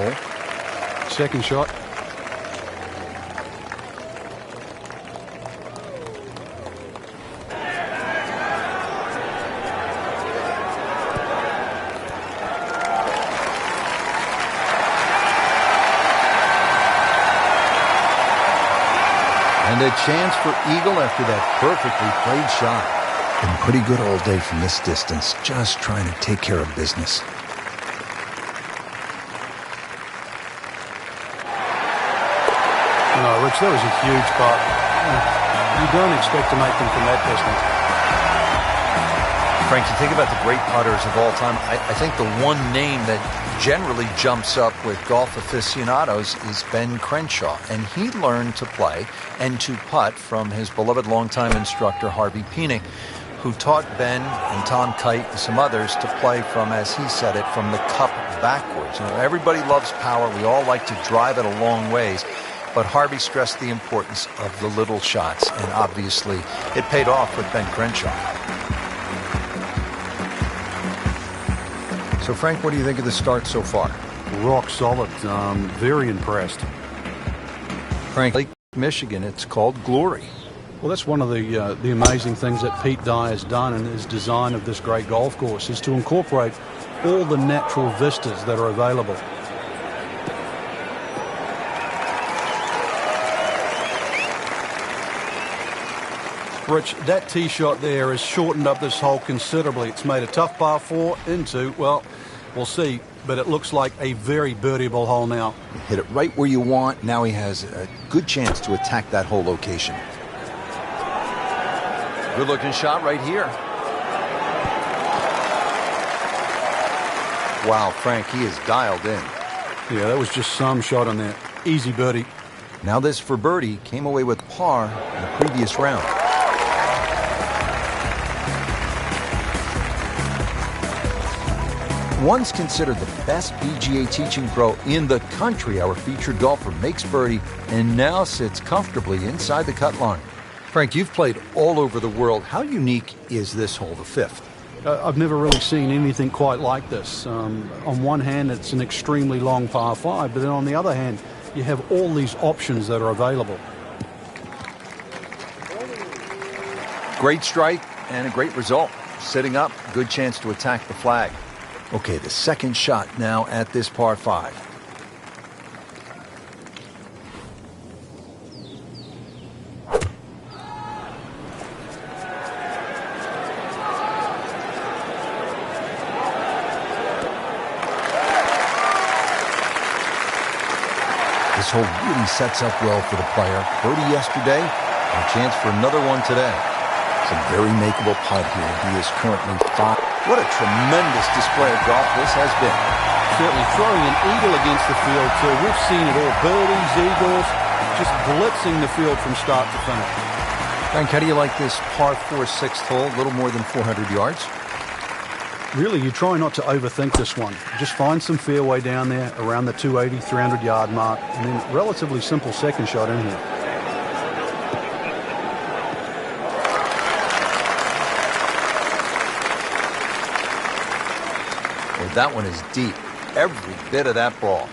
hole. Second shot. And a chance for eagle after that perfectly played shot. Been pretty good all day from this distance, just trying to take care of business. Oh, Rich, that was a huge putt. You don't expect to make them from that distance. Frank, you think about the great putters of all time. I think the one name that generally jumps up with golf aficionados is Ben Crenshaw. And he learned to play and to putt from his beloved longtime instructor, Harvey Penick, who taught Ben and Tom Kite and some others to play from, as he said it, from the cup backwards. You know, everybody loves power. We all like to drive it a long ways. But Harvey stressed the importance of the little shots. And obviously, it paid off with Ben Crenshaw. So, Frank, what do you think of the start so far? Rock solid. Very impressed. Frank, Lake Michigan, it's called Glory. Well, that's one of the amazing things that Pete Dye has done in his design of this great golf course, is to incorporate all the natural vistas that are available. Rich, that tee shot there has shortened up this hole considerably. It's made a tough par 4 into, well, we'll see, but it looks like a very birdieable hole now. Hit it right where you want. Now he has a good chance to attack that hole location. Good looking shot right here. Wow, Frank, he is dialed in. Yeah, that was just some shot on that. Easy birdie. Now this for birdie came away with par in the previous round. Once considered the best PGA teaching pro in the country, our featured golfer makes birdie and now sits comfortably inside the cut line. Frank, you've played all over the world. How unique is this hole, the fifth? I've never really seen anything quite like this. On one hand, it's an extremely long par 5, but then on the other hand, you have all these options that are available. Great strike and a great result. Sitting up, good chance to attack the flag. Okay, the second shot now at this par 5. This hole really sets up well for the player. Birdie yesterday, and a chance for another one today. It's a very makeable putt here. He is currently 5. What a tremendous display of golf this has been. Certainly throwing an eagle against the field, too. We've seen it all. Birdies, eagles, just blitzing the field from start to finish. Frank, how do you like this par 4 sixth hole? A little more than 400 yards. Really, you try not to overthink this one. Just find some fairway down there around the 280, 300-yard mark, and then relatively simple second shot in here. That one is deep. Every bit of that ball.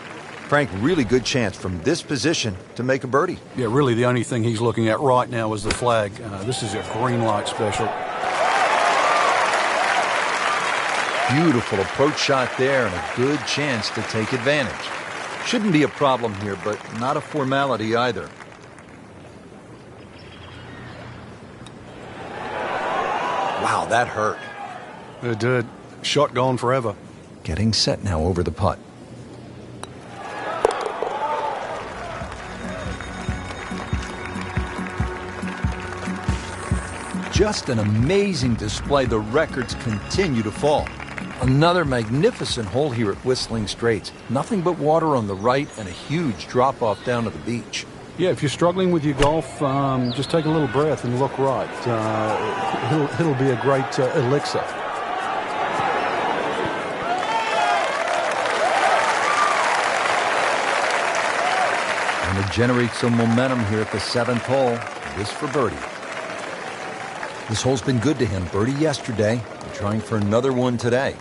Frank, really good chance from this position to make a birdie. Yeah, really the only thing he's looking at right now is the flag. This is a green light special. Beautiful approach shot there and a good chance to take advantage. Shouldn't be a problem here, but not a formality either. Wow, that hurt. It did. Shot gone forever. Getting set now over the putt. Just an amazing display. The records continue to fall. Another magnificent hole here at Whistling Straits. Nothing but water on the right and a huge drop-off down to the beach. Yeah, if you're struggling with your golf, just take a little breath and look right. It'll be a great elixir. And to generate some momentum here at the 7th hole. This for birdie. This hole's been good to him. Birdie yesterday. We're trying for another one today.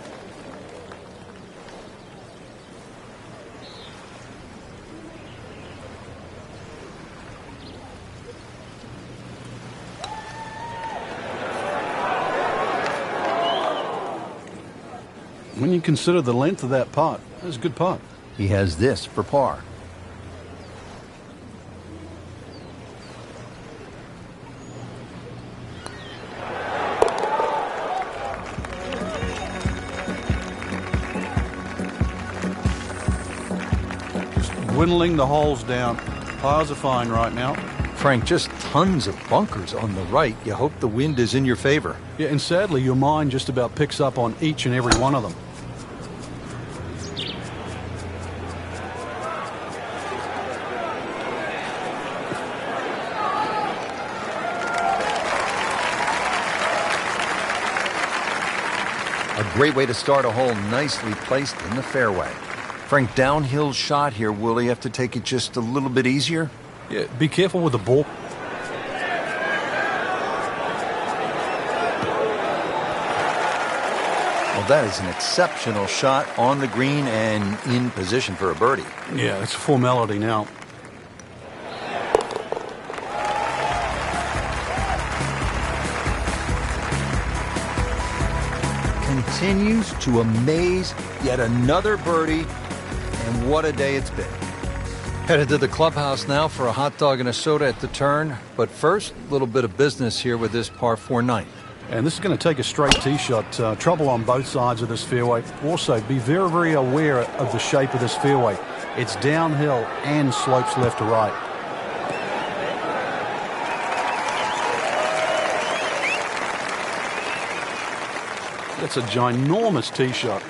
you consider the length of that putt, that's a good putt. He has this for par. Just dwindling the holes down. Pars are fine right now. Frank, just tons of bunkers on the right. You hope the wind is in your favor. Yeah, and sadly, your mind just about picks up on each and every one of them. A great way to start a hole, nicely placed in the fairway. Frank, downhill shot here. Will he have to take it just a little bit easier? Yeah, be careful with the ball. Well, that is an exceptional shot on the green and in position for a birdie. Yeah, it's a formality now. Continues to amaze. Yet another birdie, and what a day it's been. Headed to the clubhouse now for a hot dog and a soda at the turn. But first, a little bit of business here with this par 4 ninth. And this is going to take a straight tee shot. Trouble on both sides of this fairway. Also, be very, very aware of the shape of this fairway. It's downhill and slopes left to right. That's a ginormous tee shot.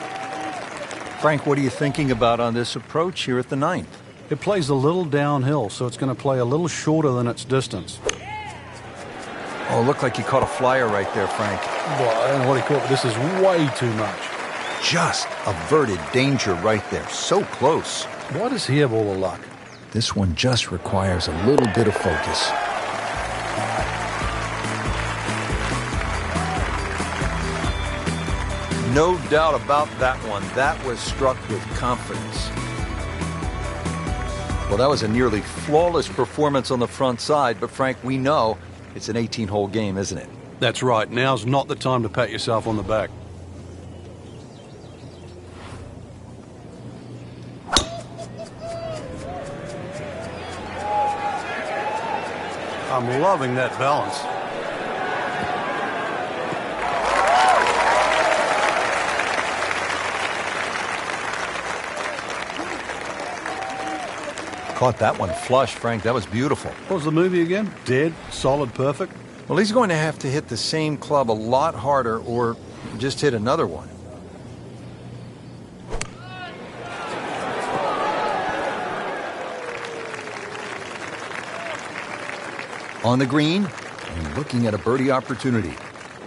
Frank, what are you thinking about on this approach here at the ninth? It plays a little downhill, so it's going to play a little shorter than its distance. Oh, it looked like you caught a flyer right there, Frank. Well, I don't know what he caught, but this is way too much. Just averted danger right there. So close. Why does he have all the luck? This one just requires a little bit of focus. No doubt about that one. That was struck with confidence. Well, that was a nearly flawless performance on the front side, but Frank, we know it's an 18-hole game, isn't it? That's right. Now's not the time to pat yourself on the back. I'm loving that balance. Caught that one flush, Frank. That was beautiful. What was the movie again? Dead, solid, perfect? Well, he's going to have to hit the same club a lot harder or just hit another one. On the green and looking at a birdie opportunity.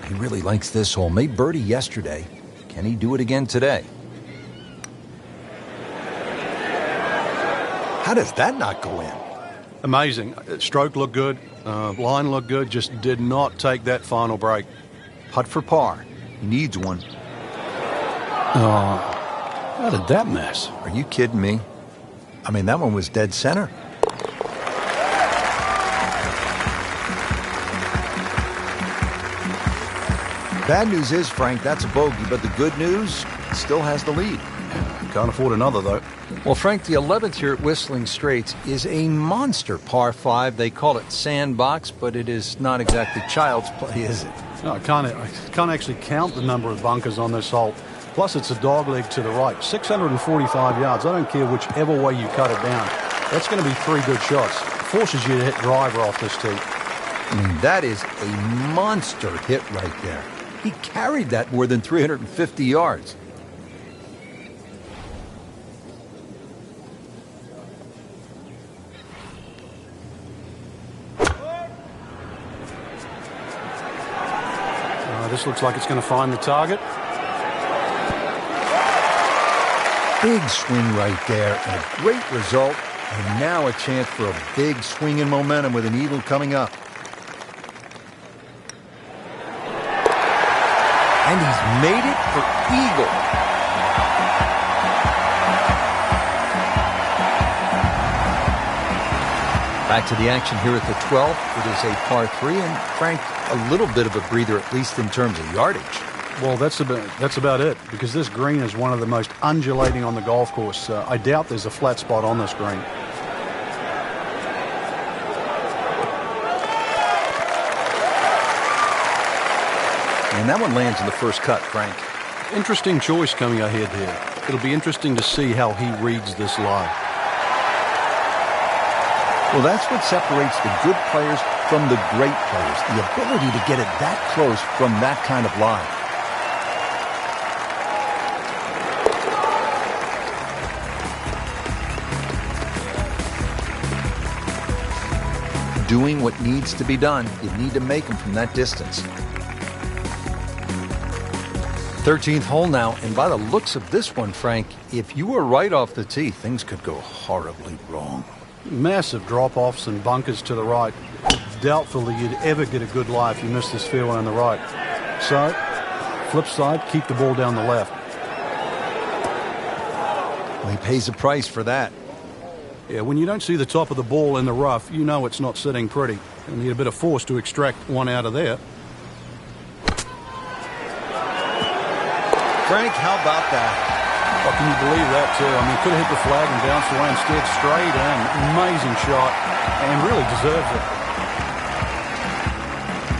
He really likes this hole. Made birdie yesterday. Can he do it again today? How does that not go in? Amazing. Stroke looked good. Line looked good. Just did not take that final break. Putt for par. He needs one. Oh, how did that miss? Are you kidding me? I mean, that one was dead center. Bad news is, Frank, that's a bogey, but the good news, still has the lead. Can't afford another, though. Well, Frank, the 11th here at Whistling Straits is a monster par 5. They call it sandbox, but it is not exactly child's play, is it? No, I can't actually count the number of bunkers on this hole. Plus, it's a dogleg to the right. 645 yards. I don't care whichever way you cut it down. That's going to be 3 good shots. Forces you to hit driver off this tee. I mean, that is a monster hit right there. He carried that more than 350 yards. This looks like it's going to find the target. Big swing right there, and a great result. And now a chance for a big swing in momentum with an eagle coming up. And he's made it for eagle. Back to the action here at the 12th. It is a par 3, and Frank, a little bit of a breather, at least in terms of yardage. Well, that's about it, because this green is one of the most undulating on the golf course. I doubt there's a flat spot on this green. And that one lands in the first cut, Frank. Interesting choice coming ahead here. It'll be interesting to see how he reads this lie. Well, that's what separates the good players from the great players, the ability to get it that close from that kind of lie. Doing what needs to be done. You need to make them from that distance. 13th hole now, and by the looks of this one, Frank, if you were right off the tee, things could go horribly wrong. Massive drop-offs and bunkers to the right. Doubtful that you'd ever get a good lie if you missed this fairway on the right. So, flip side, keep the ball down the left. Well, he pays a price for that. Yeah, when you don't see the top of the ball in the rough, you know it's not sitting pretty. You need a bit of force to extract one out of there. Frank, how about that? Oh, can you believe that, too? I mean, could have hit the flag and bounced away instead. Straight in. Amazing shot. And really deserves it.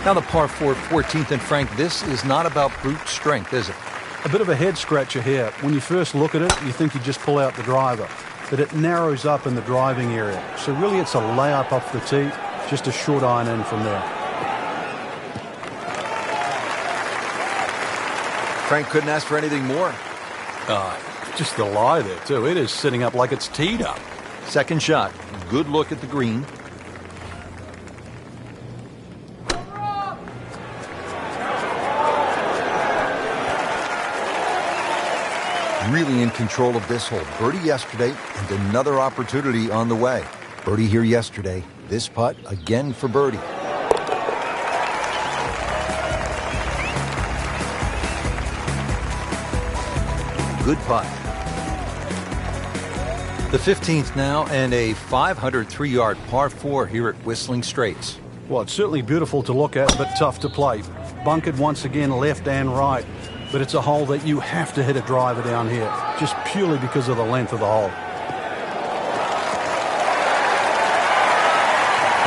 Now the par 4, 14th, and Frank, this is not about brute strength, is it? A bit of a head scratcher here. When you first look at it, you think you just pull out the driver. But it narrows up in the driving area. So really it's a layup off the tee, just a short iron in from there. Frank couldn't ask for anything more. Just the lie there, too. It is sitting up like it's teed up. Second shot. Good look at the green. Really in control of this hole. Birdie yesterday and another opportunity on the way. Birdie here yesterday. This putt again for birdie. Good putt. The 15th now, and a 503-yard par 4 here at Whistling Straits. Well, it's certainly beautiful to look at, but tough to play. Bunkered once again left and right. But it's a hole that you have to hit a driver down here, just purely because of the length of the hole.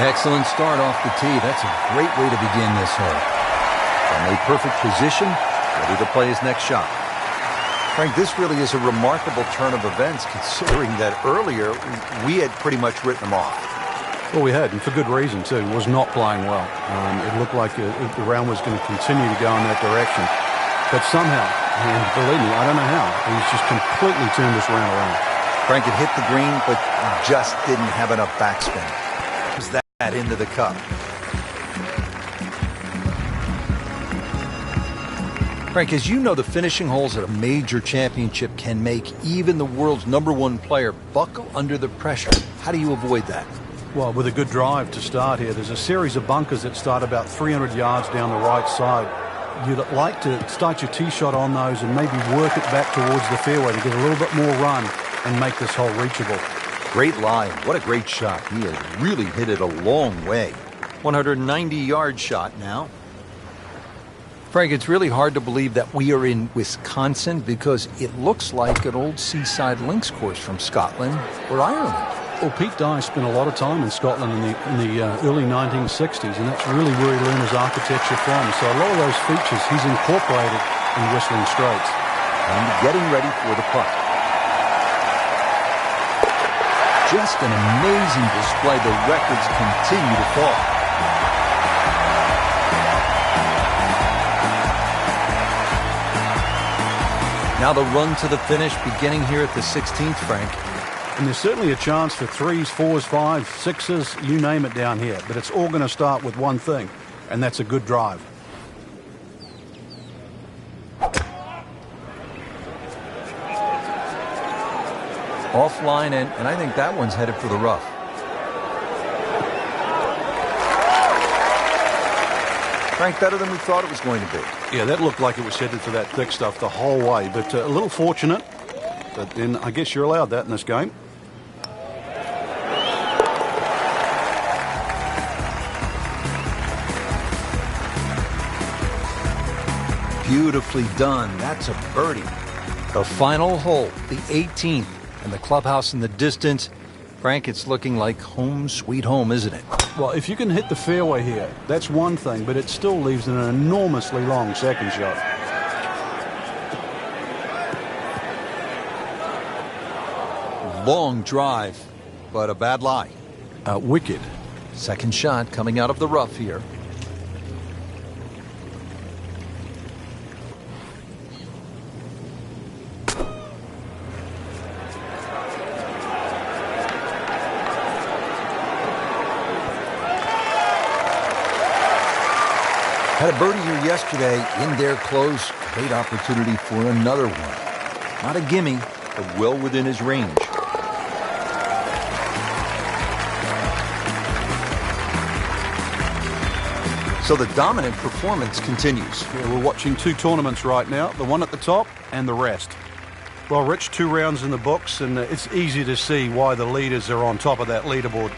Excellent start off the tee. That's a great way to begin this hole. From a perfect position, ready to play his next shot. Frank, this really is a remarkable turn of events, considering that earlier we had pretty much written him off. Well, we had, and for good reason, too. He was not playing well. It looked like the round was going to continue to go in that direction. But somehow, and believe me, I don't know how, he's just completely turned this round around. Frank had hit the green, but just didn't have enough backspin. Was that into the cup? Frank, as you know, the finishing holes at a major championship can make even the world's #1 player buckle under the pressure. How do you avoid that? Well, with a good drive to start here, there's a series of bunkers that start about 300 yards down the right side. You'd like to start your tee shot on those and maybe work it back towards the fairway to get a little bit more run and make this hole reachable. Great lie. What a great shot. He has really hit it a long way. 190-yard shot now. Frank, it's really hard to believe that we are in Wisconsin because it looks like an old seaside links course from Scotland or Ireland. Well, Pete Dye spent a lot of time in Scotland in the early 1960s, and that's really where he learned his architecture from. So a lot of those features he's incorporated in Whistling Straits. And getting ready for the putt. Just an amazing display. The records continue to fall. Now the run to the finish beginning here at the 16th, Frank. And there's certainly a chance for 3s, 4s, 5s, 6s, you name it down here. But it's all going to start with one thing, and that's a good drive. Offline, and I think that one's headed for the rough. Frank, better than we thought it was going to be. Yeah, that looked like it was headed for that thick stuff the whole way, but a little fortunate. But then I guess you're allowed that in this game. Beautifully done. That's a birdie. The final hole, the 18th, and the clubhouse in the distance. Frank, it's looking like home sweet home, isn't it? Well, if you can hit the fairway here, that's one thing, but it still leaves an enormously long second shot. Long drive, but a bad lie. Wicked. Second shot coming out of the rough here. Had a birdie here yesterday in there close. Great opportunity for another one. Not a gimme, but well within his range. So the dominant performance continues. Yeah, we're watching two tournaments right now, the one at the top and the rest. Well, Rich, 2 rounds in the books, and it's easy to see why the leaders are on top of that leaderboard.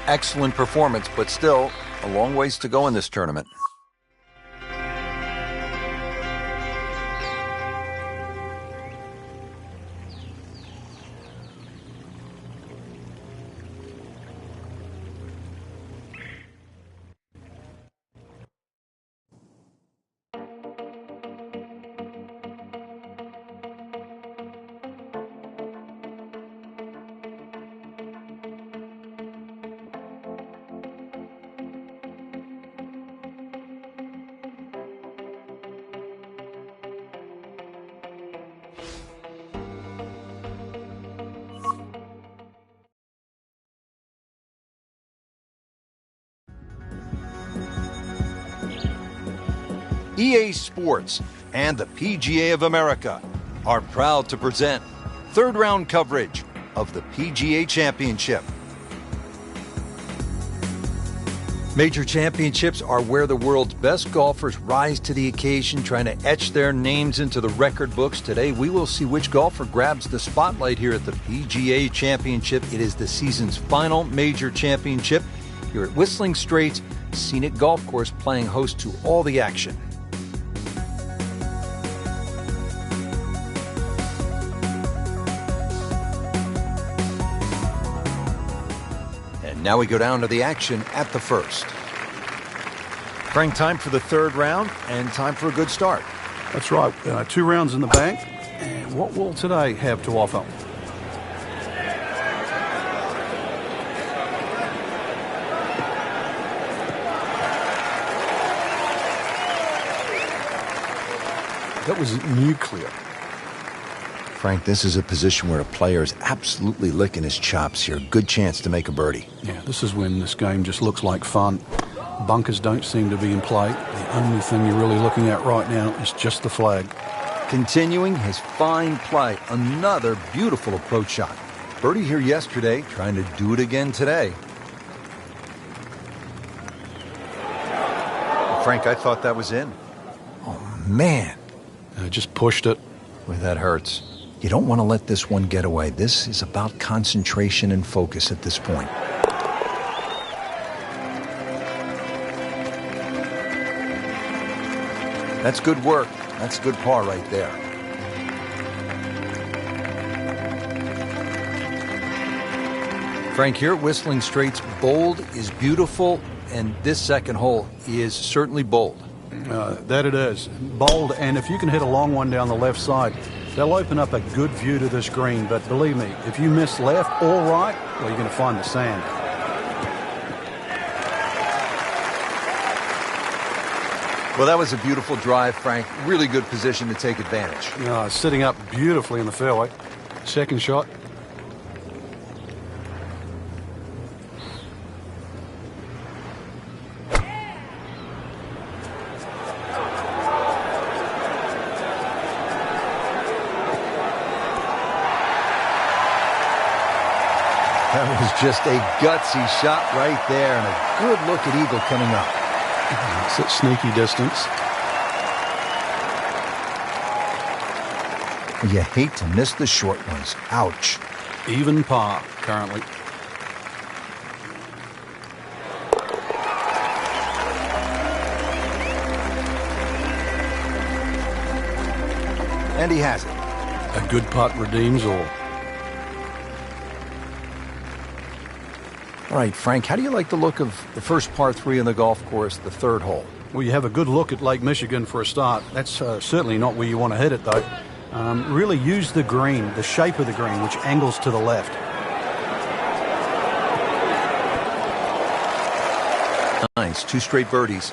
Excellent performance, but still a long ways to go in this tournament. EA Sports and the PGA of America are proud to present third round coverage of the PGA Championship. Major championships are where the world's best golfers rise to the occasion, trying to etch their names into the record books. Today, we will see which golfer grabs the spotlight here at the PGA Championship. It is the season's final major championship here at Whistling Straits Scenic Golf Course, playing host to all the action. Now we go down to the action at the first. Frank, time for the third round and time for a good start. That's right. 2 rounds in the bank. And what will today have to offer? That was nuclear. Frank, this is a position where a player is absolutely licking his chops here. Good chance to make a birdie. Yeah, this is when this game just looks like fun. Bunkers don't seem to be in play. The only thing you're really looking at right now is just the flag. Continuing his fine play, another beautiful approach shot. Birdie here yesterday, trying to do it again today. Frank, I thought that was in. Oh, man. Just pushed it. Boy, that hurts. You don't want to let this one get away. This is about concentration and focus at this point. That's good work. That's a good par right there. Frank, here at Whistling Straits, bold is beautiful, and this second hole is certainly bold. That it is. Bold, and if you can hit a long one down the left side, they'll open up a good view to this green. But believe me, if you miss left or right, well, you're going to find the sand. Well, that was a beautiful drive, Frank. Really good position to take advantage. Sitting up beautifully in the fairway. Second shot. That was just a gutsy shot right there, and a good look at eagle coming up. It's at sneaky distance. You hate to miss the short ones. Ouch. Even par currently. And he has it. A good putt redeems all. All right, Frank, how do you like the look of the first par 3 on the golf course, the third hole? Well, you have a good look at Lake Michigan for a start. That's certainly not where you want to hit it, though. Really use the green, the shape of the green, which angles to the left. Nice, 2 straight birdies.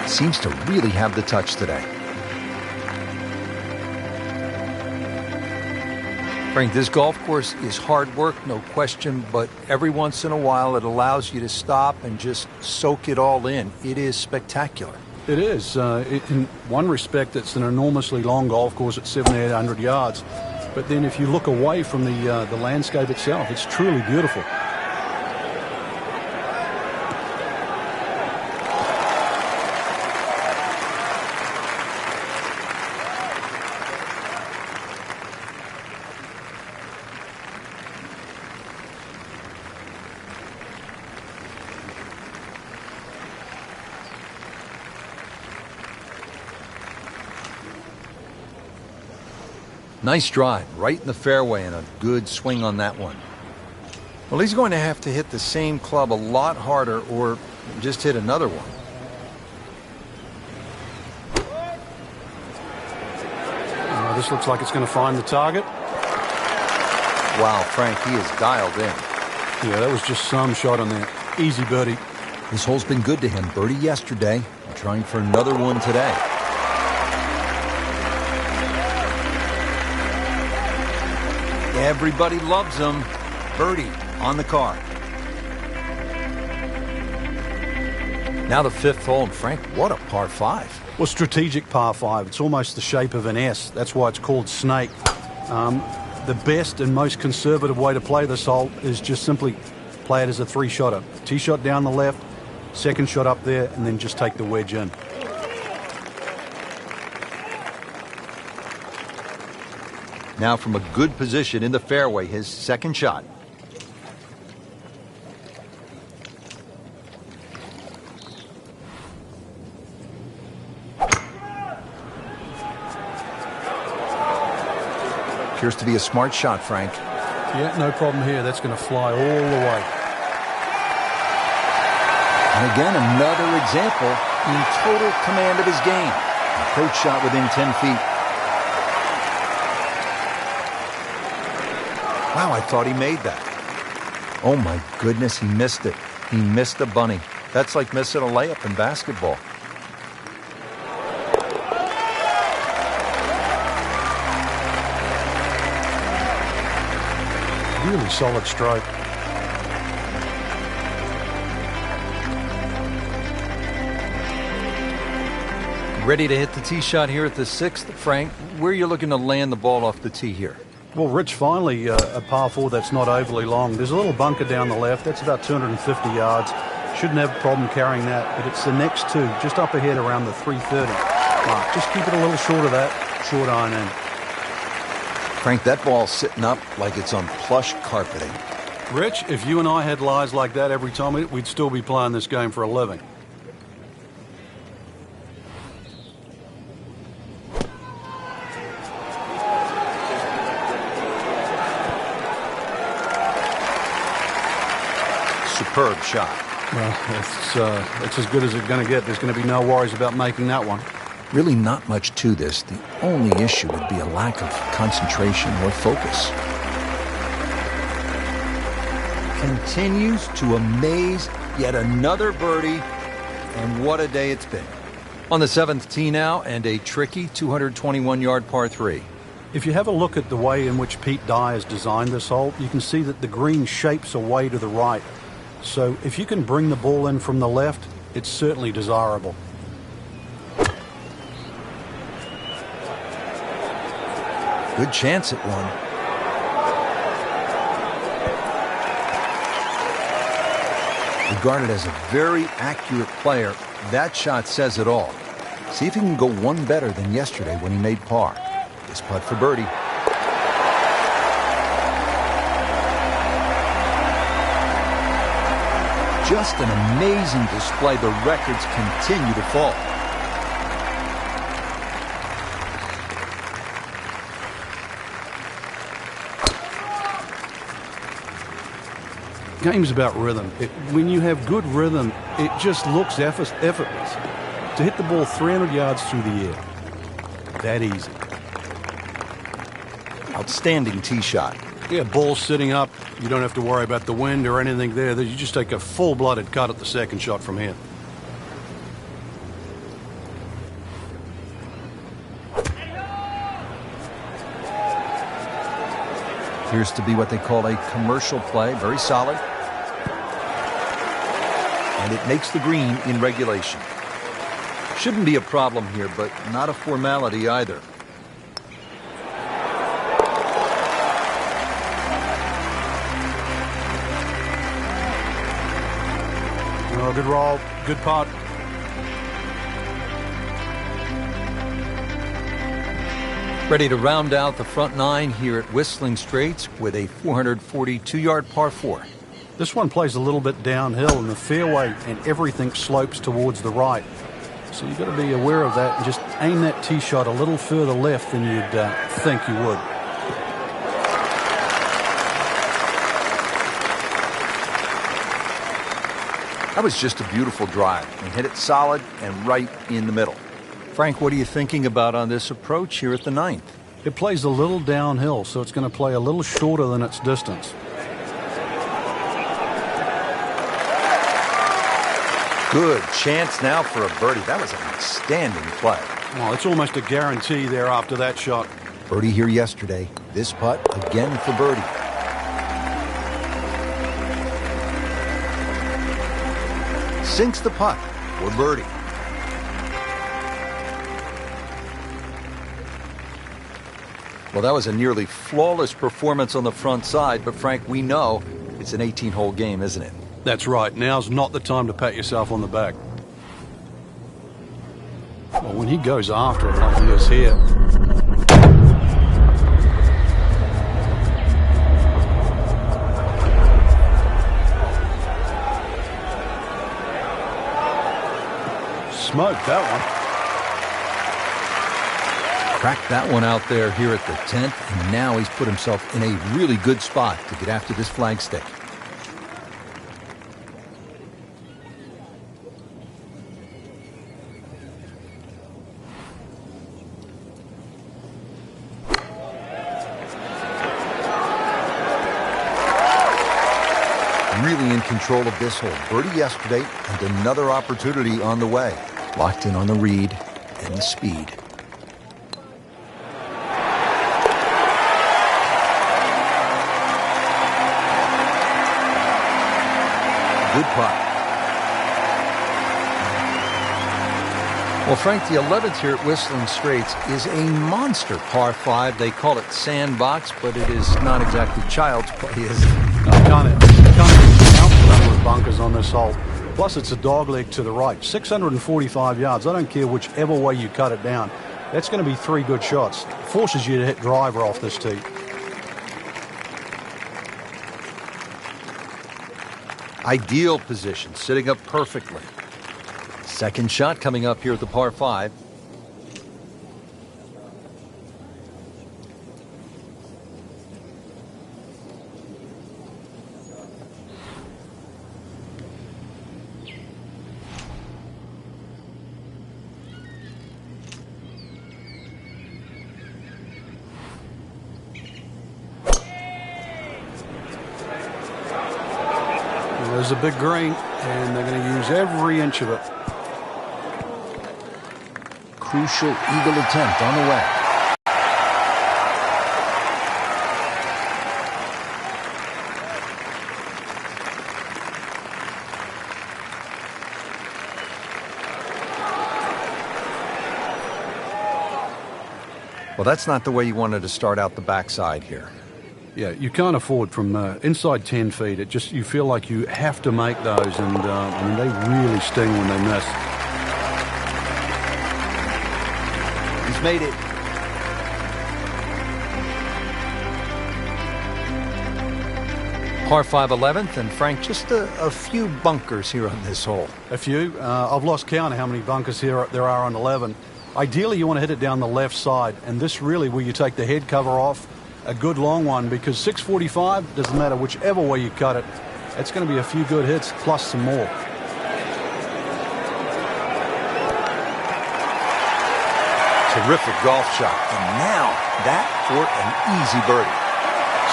Seems to really have the touch today. Frank, this golf course is hard work, no question, but every once in a while it allows you to stop and just soak it all in. It is spectacular. It is. In one respect, it's an enormously long golf course at 7,800 yards. But then if you look away from the landscape itself, it's truly beautiful. Nice drive, right in the fairway, and a good swing on that one. Well, he's going to have to hit the same club a lot harder or just hit another one. This looks like it's going to find the target. Wow, Frank, he is dialed in. Yeah, that was just some shot on there. Easy birdie. This hole's been good to him. Birdie yesterday, and trying for another one today. Everybody loves him. Birdie on the card. Now the 5th hole, and Frank, what a par 5. Well, strategic par 5. It's almost the shape of an S. That's why it's called snake. The best and most conservative way to play this hole is just simply play it as a 3-shotter. Tee shot down the left, second shot up there, and then just take the wedge in. Now from a good position in the fairway, his second shot. Appears to be a smart shot, Frank. Yeah, no problem here. That's going to fly all the way. And again, another example in total command of his game. Approach shot within 10 feet. Wow, I thought he made that. Oh my goodness, he missed it. He missed a bunny. That's like missing a layup in basketball. Really solid stroke. Ready to hit the tee shot here at the 6th. Frank, where are you looking to land the ball off the tee here? Well, Rich, finally a par 4 that's not overly long. There's a little bunker down the left. That's about 250 yards. Shouldn't have a problem carrying that, but it's the next 2, just up ahead around the 330 mark. Just keep it a little short of that, short iron in. Frank, that ball's sitting up like it's on plush carpeting. Rich, if you and I had lies like that every time, we'd still be playing this game for a living. Superb shot. Well, it's as good as it's going to get. There's going to be no worries about making that one. Really not much to this. The only issue would be a lack of concentration or focus. Continues to amaze. Yet another birdie. And what a day it's been. On the 7th tee now, and a tricky 221-yard par 3. If you have a look at the way in which Pete Dye has designed this hole, you can see that the green shapes away to the right. So if you can bring the ball in from the left, it's certainly desirable. Good chance at one. Regarded as a very accurate player, that shot says it all. See if he can go one better than yesterday when he made par. This putt for birdie. Just an amazing display. The records continue to fall. Game's about rhythm. When you have good rhythm, it just looks effortless. To hit the ball 300 yards through the air, that easy. Outstanding tee shot. Yeah, ball sitting up. You don't have to worry about the wind or anything there. You just take a full-blooded cut at the second shot from here. Appears to be what they call a commercial play. Very solid. And it makes the green in regulation. Shouldn't be a problem here, but not a formality either. Oh, good roll, good putt. Ready to round out the front nine here at Whistling Straits with a 442-yard par 4. This one plays a little bit downhill in the fairway and everything slopes towards the right. So you've got to be aware of that and just aim that tee shot a little further left than you'd think you would. That was just a beautiful drive. He hit it solid and right in the middle. Frank, what are you thinking about on this approach here at the ninth? It plays a little downhill, so it's going to play a little shorter than its distance. Good chance now for a birdie. That was an outstanding play. Well, it's almost a guarantee there after that shot. Birdie here yesterday. This putt again for birdie. Sinks the putt for birdie. Well, that was a nearly flawless performance on the front side, but Frank, we know it's an 18-hole game, isn't it? That's right. Now's not the time to pat yourself on the back. Well, when he goes after it like he is here. Smoked that one. Cracked that one out there here at the 10th, and now he's put himself in a really good spot to get after this flagstick. Really in control of this hole. Birdie yesterday and another opportunity on the way. Locked in on the read and the speed. Good putt. Well, Frank, the 11th here at Whistling Straits is a monster par 5. They call it sandbox, but it is not exactly child's play, is it? Can't even count the number of bunkers on this hole. Plus, it's a dogleg to the right. 645 yards. I don't care whichever way you cut it down. That's going to be 3 good shots. Forces you to hit driver off this tee. Ideal position, sitting up perfectly. Second shot coming up here at the par 5. There's a big green, and they're going to use every inch of it. Crucial eagle attempt on the way. Well, that's not the way you wanted to start out the backside here. Yeah, you can't afford from inside 10 feet. You feel like you have to make those, and I mean, they really sting when they miss. He's made it. Par 5 11th, and Frank, just a few bunkers here on this hole. A few. I've lost count of how many bunkers there are on 11. Ideally, you want to hit it down the left side, and this really where you take the head cover off, a good long one, because 645, doesn't matter whichever way you cut it, it's going to be a few good hits plus some more. Terrific golf shot. And now that for an easy birdie.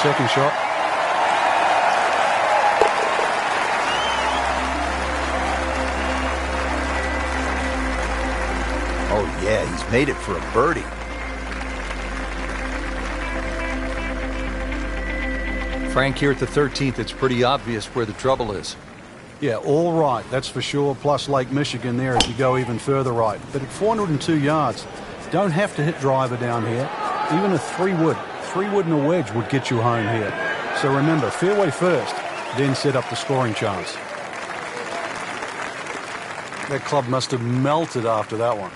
Second shot. Oh, yeah, he's made it for a birdie. Frank, here at the 13th, it's pretty obvious where the trouble is. Yeah, all right, that's for sure, plus Lake Michigan there as you go even further right. But at 402 yards, don't have to hit driver down here. Even a 3-wood and a wedge would get you home here. So remember, fairway first, then set up the scoring chance. That club must have melted after that one.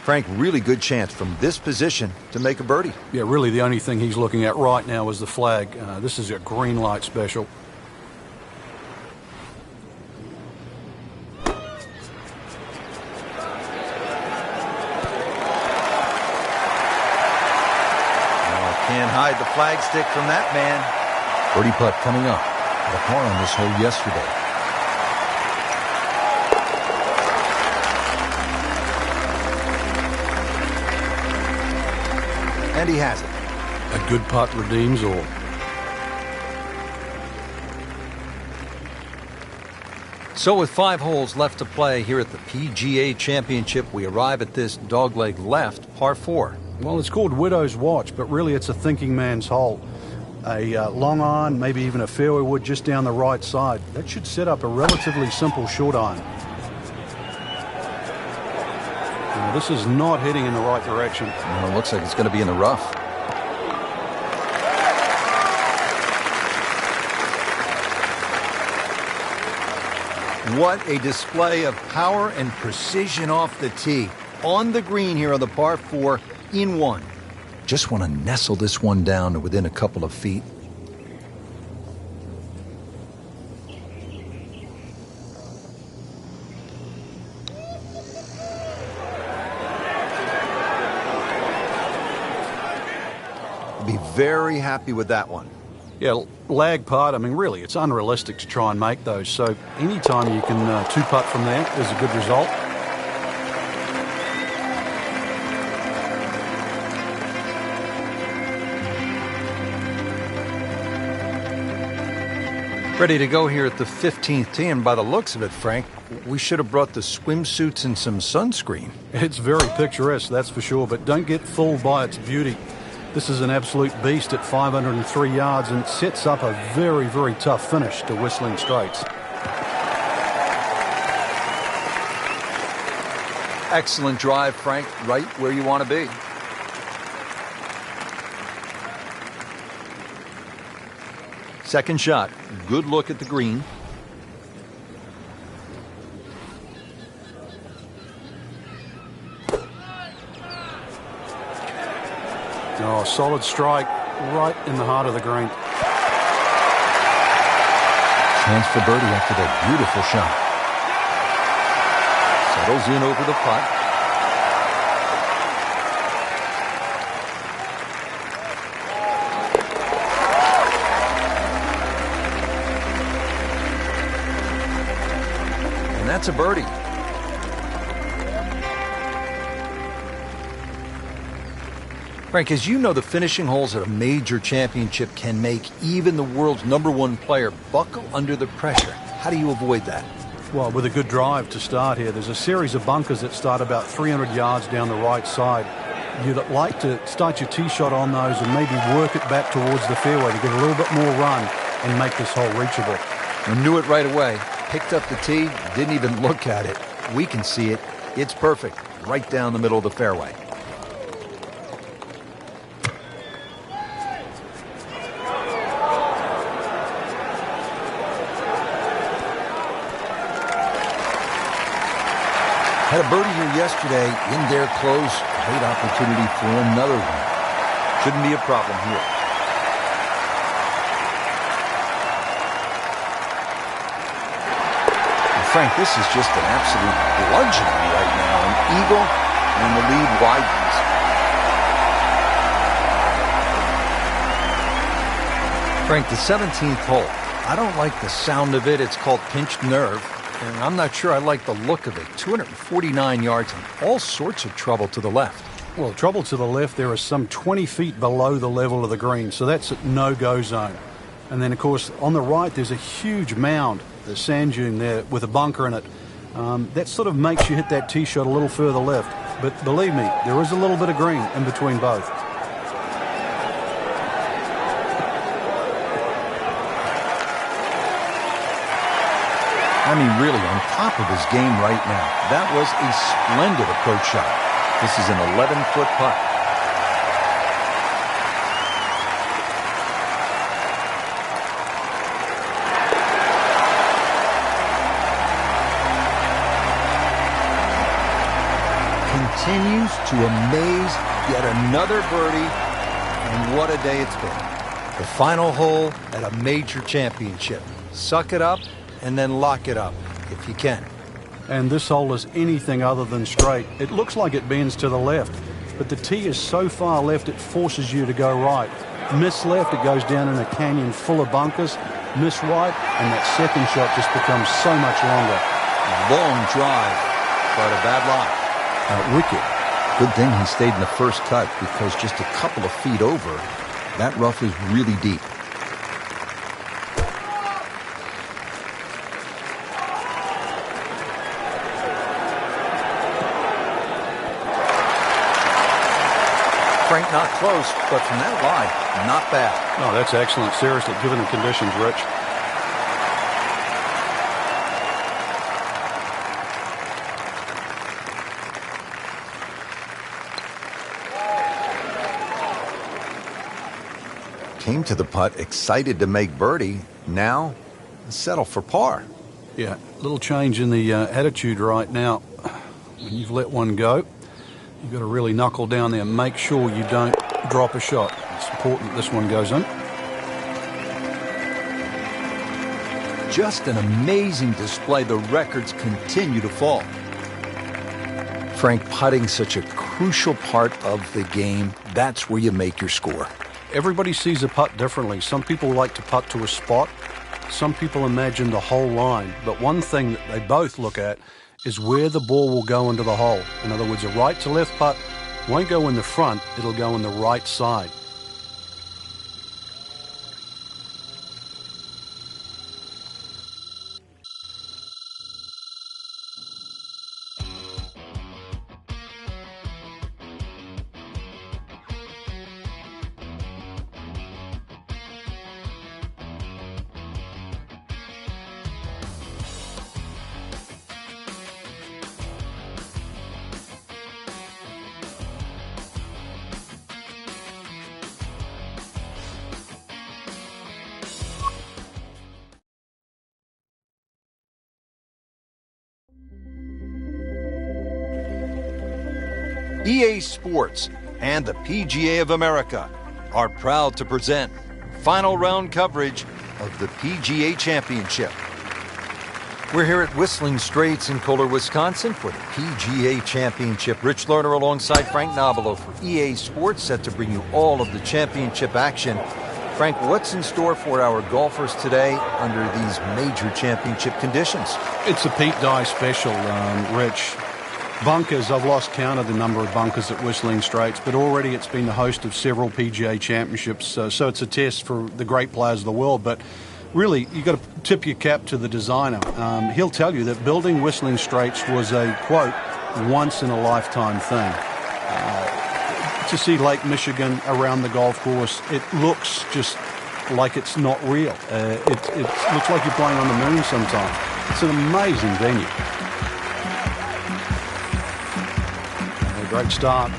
Frank, really good chance from this position to make a birdie. Yeah, really the only thing he's looking at right now is the flag. This is a green light special. Can't hide the flagstick from that man. Birdie putt coming up. The par on this hole yesterday. And he has it. A good putt redeems all. So with 5 holes left to play here at the PGA Championship, we arrive at this dogleg left, par 4. Well, it's called Widow's Watch, but really it's a thinking man's hole. A long iron, maybe even a fairway wood just down the right side. That should set up a relatively simple short iron. Now, this is not heading in the right direction. Well, it looks like it's going to be in the rough. What a display of power and precision off the tee. On the green here on the par 4 in 1. Just want to nestle this one down to within a couple of feet. Be very happy with that one. Yeah, lag putt, I mean, really, it's unrealistic to try and make those. So anytime you can two-putt from there is a good result. Ready to go here at the 15th tee, and by the looks of it, Frank, we should have brought the swimsuits and some sunscreen. It's very picturesque, that's for sure, but don't get fooled by its beauty. This is an absolute beast at 503 yards and sets up a very, very tough finish to Whistling Straits. Excellent drive, Frank, right where you want to be. Second shot, good look at the green. Oh, solid strike right in the heart of the green. Chance for birdie after that beautiful shot. Settles in over the putt. And that's a birdie. Frank, as you know, the finishing holes at a major championship can make even the world's #1 player buckle under the pressure. How do you avoid that? Well, with a good drive to start here, there's a series of bunkers that start about 300 yards down the right side. You'd like to start your tee shot on those and maybe work it back towards the fairway to get a little bit more run and make this hole reachable. We knew it right away. Picked up the tee, didn't even look at it. We can see it. It's perfect, right down the middle of the fairway. Had a birdie here yesterday, in there close. Great opportunity for another one. Shouldn't be a problem here. Frank, this is just an absolute bludgeoning right now. An eagle, and the lead widens. Frank, the 17th hole. I don't like the sound of it. It's called pinched nerve. And I'm not sure I like the look of it. 249 yards and all sorts of trouble to the left. Well, trouble to the left, there is some 20 feet below the level of the green, so that's a no-go zone. And then, of course, on the right, there's a huge mound, the sand dune there with a bunker in it. That sort of makes you hit that tee shot a little further left. But believe me, there is a little bit of green in between both. I mean, really on top of his game right now. That was a splendid approach shot. This is an 11-foot putt. Continues to amaze, yet another birdie, and what a day it's been. The final hole at a major championship. Suck it up and then lock it up, if you can. And this hole is anything other than straight. It looks like it bends to the left, but the tee is so far left it forces you to go right. Miss left, it goes down in a canyon full of bunkers. Miss right, and that second shot just becomes so much longer. Long drive, but a bad lie. Wicked. Good thing he stayed in the first cut, because just a couple of feet over, that rough is really deep. Frank, not close, but from that line, not bad. Oh, that's excellent. Seriously, given the conditions, Rich. Came to the putt, excited to make birdie. Now, settle for par. Yeah, a little change in the attitude right now. When you've let one go, you've got to really knuckle down there and make sure you don't drop a shot. It's important that this one goes in. Just an amazing display. The records continue to fall. Frank, putting such a crucial part of the game. That's where you make your score. Everybody sees a putt differently. Some people like to putt to a spot. Some people imagine the whole line. But one thing that they both look at is where the ball will go into the hole. In other words, a right to left putt won't go in the front, it'll go in the right side. EA Sports and the PGA of America are proud to present final round coverage of the PGA Championship. We're here at Whistling Straits in Kohler, Wisconsin for the PGA Championship. Rich Lerner alongside Frank Nobilo for EA Sports, set to bring you all of the championship action. Frank, what's in store for our golfers today under these major championship conditions? It's a Pete Dye special, Rich. Bunkers, I've lost count of the number of bunkers at Whistling Straits, but already it's been the host of several PGA championships, so it's a test for the great players of the world. But really, you've got to tip your cap to the designer. He'll tell you that building Whistling Straits was a, quote, once-in-a-lifetime thing. To see Lake Michigan around the golf course, it looks just like it's not real. It looks like you're playing on the moon sometimes. It's an amazing venue. Great start.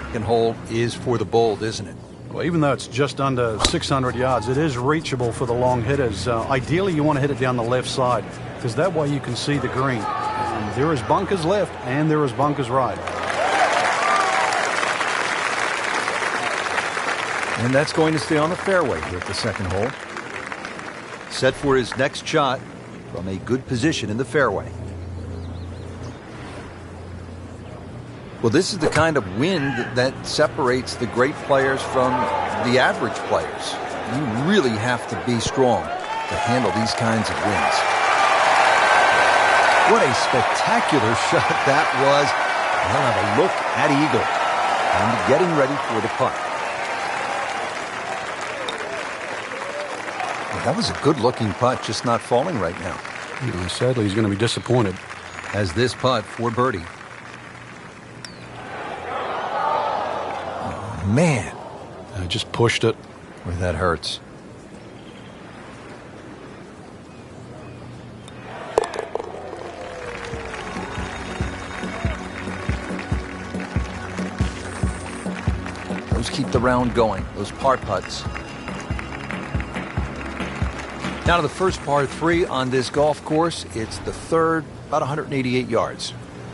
Second hole is for the bold, isn't it? Well, even though it's just under 600 yards, it is reachable for the long hitters. Ideally, you want to hit it down the left side, because that way you can see the green. There is bunkers left, and there is bunkers right. And that's going to stay on the fairway here at the second hole. Set for his next shot from a good position in the fairway. Well, this is the kind of wind that separates the great players from the average players. You really have to be strong to handle these kinds of winds. What a spectacular shot that was. And he'll have a look at eagle and getting ready for the putt. Well, that was a good-looking putt, just not falling right now. Sadly, he's going to be disappointed. As this putt for birdie. Oh, man. Just pushed it. Boy, that hurts. Those keep the round going, those par putts. Now to the first par 3 on this golf course. It's the third, about 188 yards.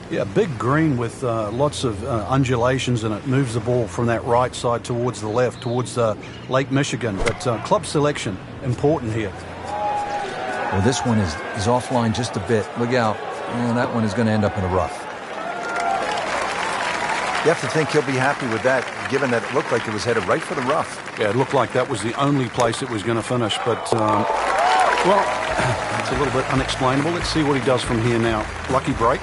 Yeah, big green with lots of undulations, and it moves the ball from that right side towards the left, towards Lake Michigan. But club selection, important here. Well, this one is offline just a bit. Look out. And that one is going to end up in the rough. You have to think he'll be happy with that, given that it looked like it was headed right for the rough. Yeah, it looked like that was the only place it was going to finish. But, well, it's a little bit unexplainable. Let's see what he does from here now. Lucky break.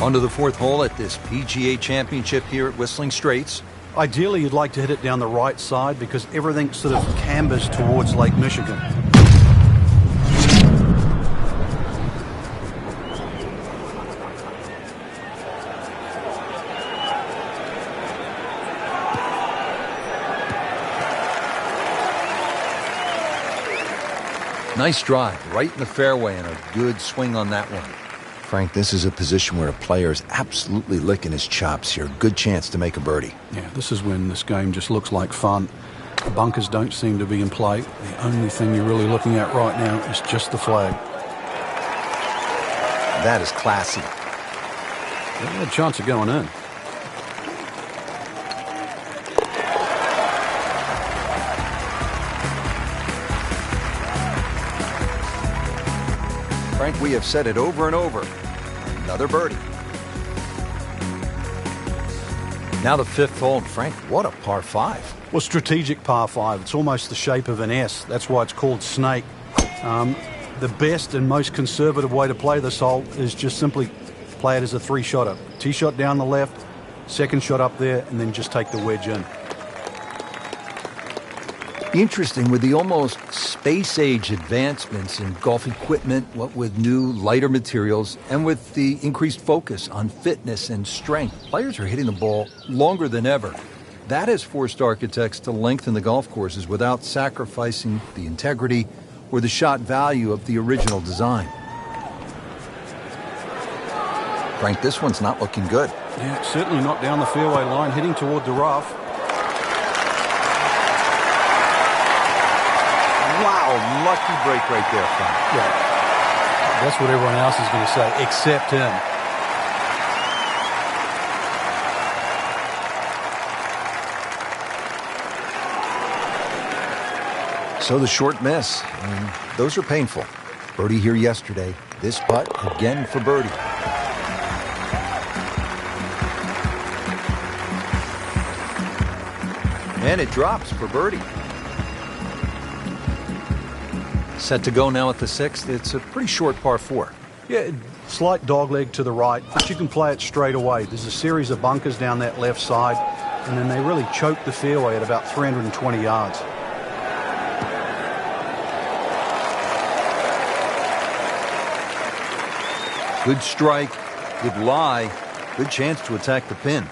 On to the fourth hole at this PGA Championship here at Whistling Straits. Ideally, you'd like to hit it down the right side because everything sort of cambers towards Lake Michigan. Nice drive, right in the fairway, and a good swing on that one. Frank, this is a position where a player is absolutely licking his chops here. Good chance to make a birdie. Yeah, this is when this game just looks like fun. The bunkers don't seem to be in play. The only thing you're really looking at right now is just the flag. That is classy. They had a chance of going in. Frank, we have said it over and over. Another birdie. Now the fifth hole. Frank, what a par 5. Well, strategic par 5. It's almost the shape of an S. That's why it's called snake. The best and most conservative way to play this hole is just simply play it as a 3-shotter. Tee shot down the left, second shot up there, and then just take the wedge in. Interesting, with the almost space-age advancements in golf equipment, what with new, lighter materials, and with the increased focus on fitness and strength, players are hitting the ball longer than ever. That has forced architects to lengthen the golf courses without sacrificing the integrity or the shot value of the original design. Frank, this one's not looking good. Yeah, certainly not down the fairway line, heading toward the rough. Wow, lucky break right there, Frank. Yeah, that's what everyone else is going to say, except him. So the short miss, and those are painful. Birdie here yesterday. This putt again for birdie. And it drops for birdie. Set to go now at the 6th. It's a pretty short par 4. Yeah, slight dogleg to the right, but you can play it straight away. There's a series of bunkers down that left side, and then they really choke the fairway at about 320 yards. Good strike, good lie, good chance to attack the pin.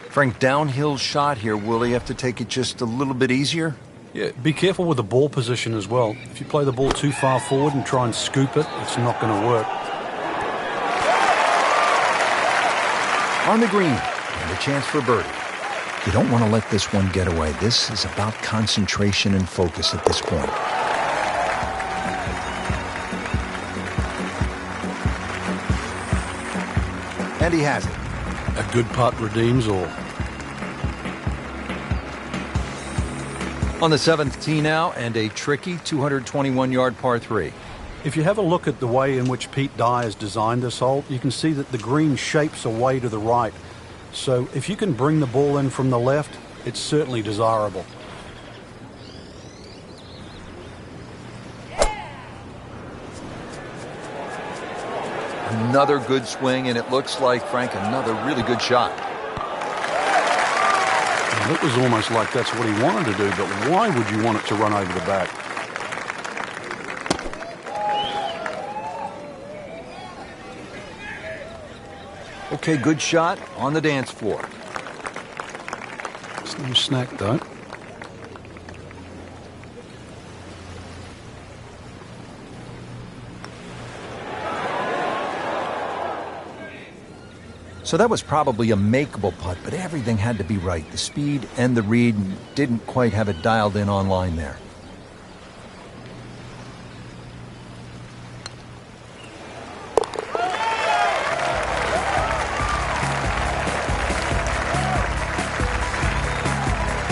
Frank, downhill shot here. Will he have to take it just a little bit easier? Yeah, be careful with the ball position as well. If you play the ball too far forward and try and scoop it, it's not going to work. On the green, and a chance for birdie. You don't want to let this one get away. This is about concentration and focus at this point. And he has it. A good putt redeems all. On the 7th tee now, and a tricky 221-yard par 3. If you have a look at the way in which Pete Dye has designed this hole, you can see that the green shapes away to the right. So if you can bring the ball in from the left, it's certainly desirable. Another good swing, and it looks like, Frank, another really good shot. And it was almost like that's what he wanted to do, but why would you want it to run over the back? Okay, good shot on the dance floor. It's no snack, though. So that was probably a makeable putt, but everything had to be right. The speed and the read didn't quite have it dialed in on line there.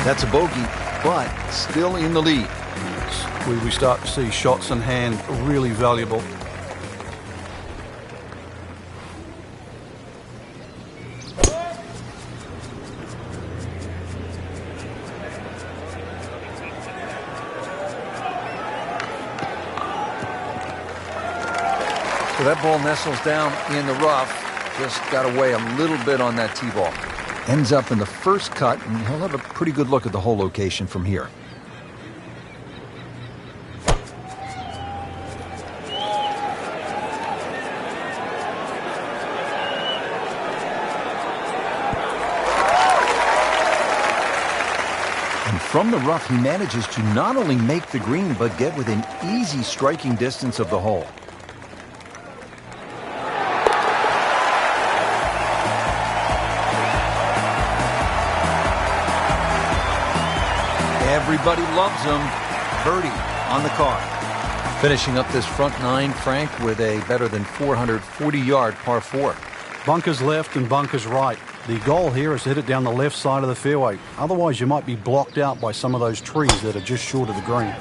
That's a bogey, but still in the lead. We start to see shots in hand really valuable. So that ball nestles down in the rough. Just got away a little bit on that tee ball. Ends up in the first cut, and he'll have a pretty good look at the hole location from here. And from the rough, he manages to not only make the green, but get within easy striking distance of the hole. Everybody loves him. Birdie on the card. Finishing up this front nine, Frank, with a better than 440-yard par 4. Bunkers left and bunkers right. The goal here is to hit it down the left side of the fairway. Otherwise, you might be blocked out by some of those trees that are just short of the green.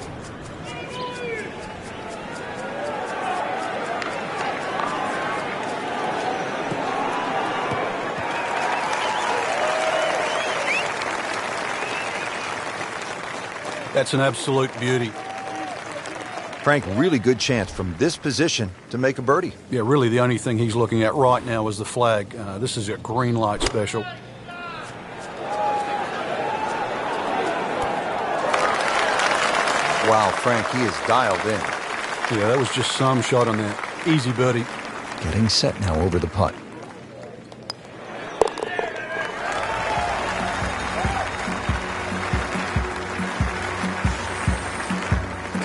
That's an absolute beauty. Frank, really good chance from this position to make a birdie. Yeah, really the only thing he's looking at right now is the flag. This is a green light special. Wow, Frank, he is dialed in. Yeah, that was just some shot on there. Easy birdie. Getting set now over the putt.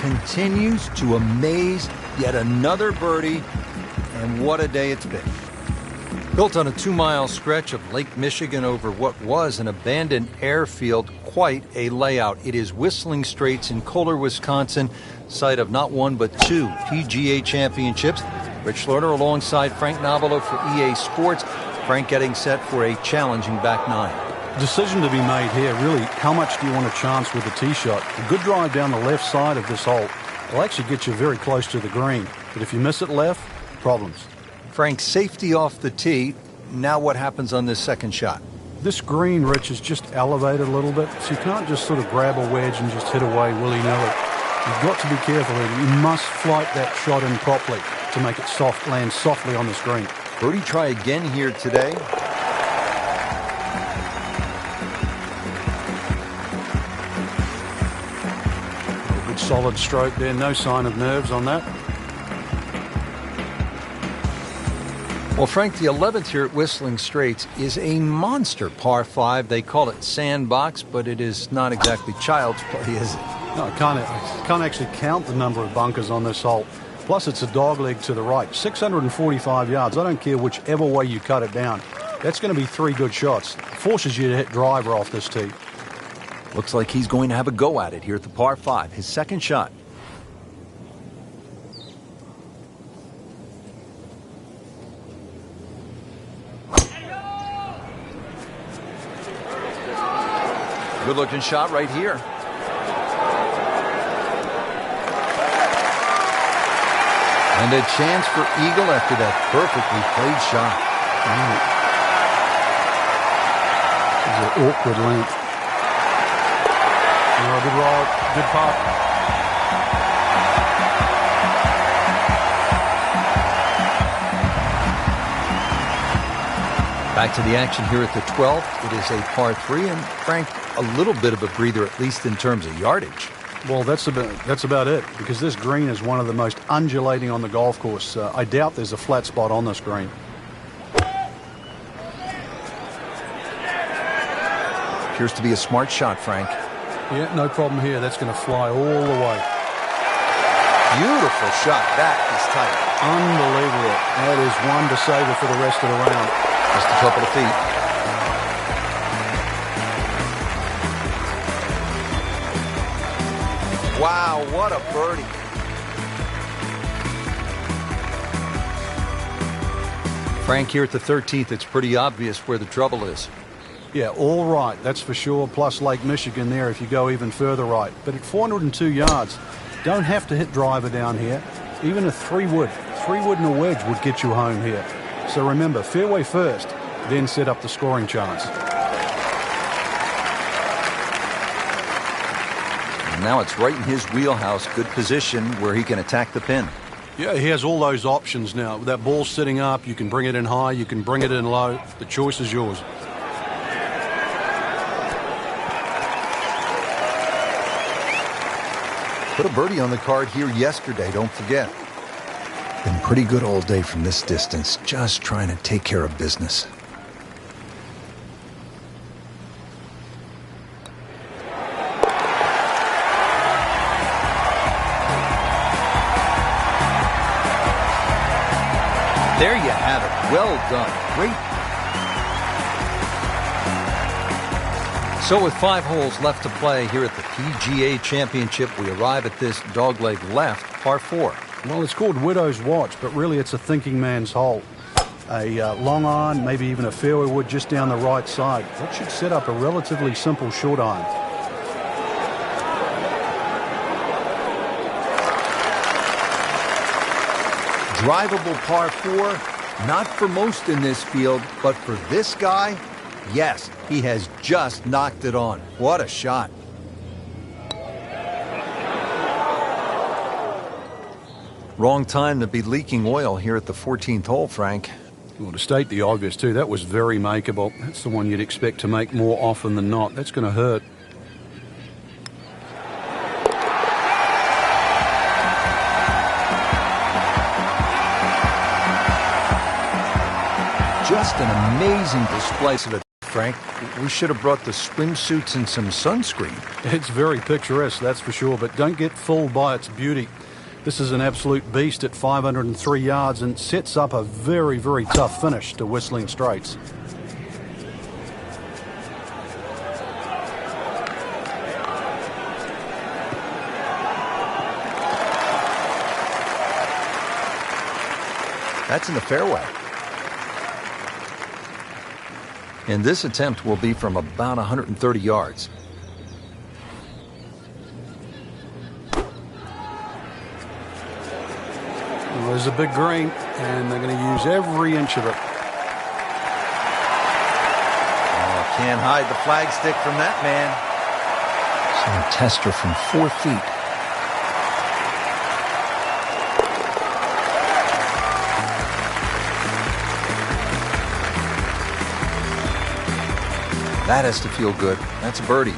Continues to amaze. Yet another birdie, and what a day it's been. Built on a 2-mile stretch of Lake Michigan over what was an abandoned airfield, quite a layout. It is Whistling Straits in Kohler, Wisconsin, site of not one but 2 PGA championships. Rich Schroeder alongside Frank Navalo for EA Sports. Frank getting set for a challenging back nine. Decision to be made here, really, how much do you want a chance with the tee shot? A good drive down the left side of this hole will actually get you very close to the green. But if you miss it left, problems. Frank, safety off the tee. Now what happens on this second shot? This green, Rich, is just elevated a little bit, so you can't just sort of grab a wedge and just hit away willy-nilly. You've got to be careful here. You must flight that shot in properly to make it soft, land softly on this green. Birdie try again here today. Solid stroke there, no sign of nerves on that. Well, Frank, the 11th here at Whistling Straits is a monster par 5. They call it sandbox, but it is not exactly child's play, is it? No, I can't actually count the number of bunkers on this hole. Plus, it's a dogleg to the right. 645 yards. I don't care whichever way you cut it down. That's going to be 3 good shots. It forces you to hit driver off this tee. Looks like he's going to have a go at it here at the par 5. His second shot. Good-looking shot right here. And a chance for eagle after that perfectly played shot. It's an awkward length. Good roll, good putt. Back to the action here at the 12th. It is a par 3, and Frank, a little bit of a breather, at least in terms of yardage. Well, that's about it, because this green is one of the most undulating on the golf course. I doubt there's a flat spot on this green. Appears to be a smart shot, Frank. Yeah, no problem here. That's going to fly all the way. Beautiful shot. That is tight. Unbelievable. That is one to savor for the rest of the round. Just a couple of feet. Wow, what a birdie. Frank, here at the 13th, it's pretty obvious where the trouble is. Yeah, all right, that's for sure, plus Lake Michigan there if you go even further right. But at 402 yards, don't have to hit driver down here. Even a 3-wood and a wedge would get you home here. So remember, fairway first, then set up the scoring chance. And now it's right in his wheelhouse, good position where he can attack the pin. Yeah, he has all those options now. With that ball sitting up, you can bring it in high, you can bring it in low. The choice is yours. Put a birdie on the card here yesterday, don't forget. Been pretty good all day from this distance, just trying to take care of business. There you have it. Well done. Great. So with 5 holes left to play here at the PGA Championship, we arrive at this dogleg left, par 4. Well, it's called Widow's Watch, but really it's a thinking man's hole. A long iron, maybe even a fairway wood just down the right side. That should set up a relatively simple short iron. Drivable par 4, not for most in this field, but for this guy, yes, he has just knocked it on. What a shot. Wrong time to be leaking oil here at the 14th hole, Frank. Well, to state the obvious, too, that was very makeable. That's the one you'd expect to make more often than not. That's going to hurt. Just an amazing display of it, Frank. We should have brought the swimsuits and some sunscreen. It's very picturesque, that's for sure, but don't get fooled by its beauty. This is an absolute beast at 503 yards and sets up a very, very tough finish to Whistling Straits. That's in the fairway. And this attempt will be from about 130 yards. Well, there's a big green, and they're going to use every inch of it. Oh, can't hide the flagstick from that man. Some tester from 4 feet. That has to feel good. That's a birdie.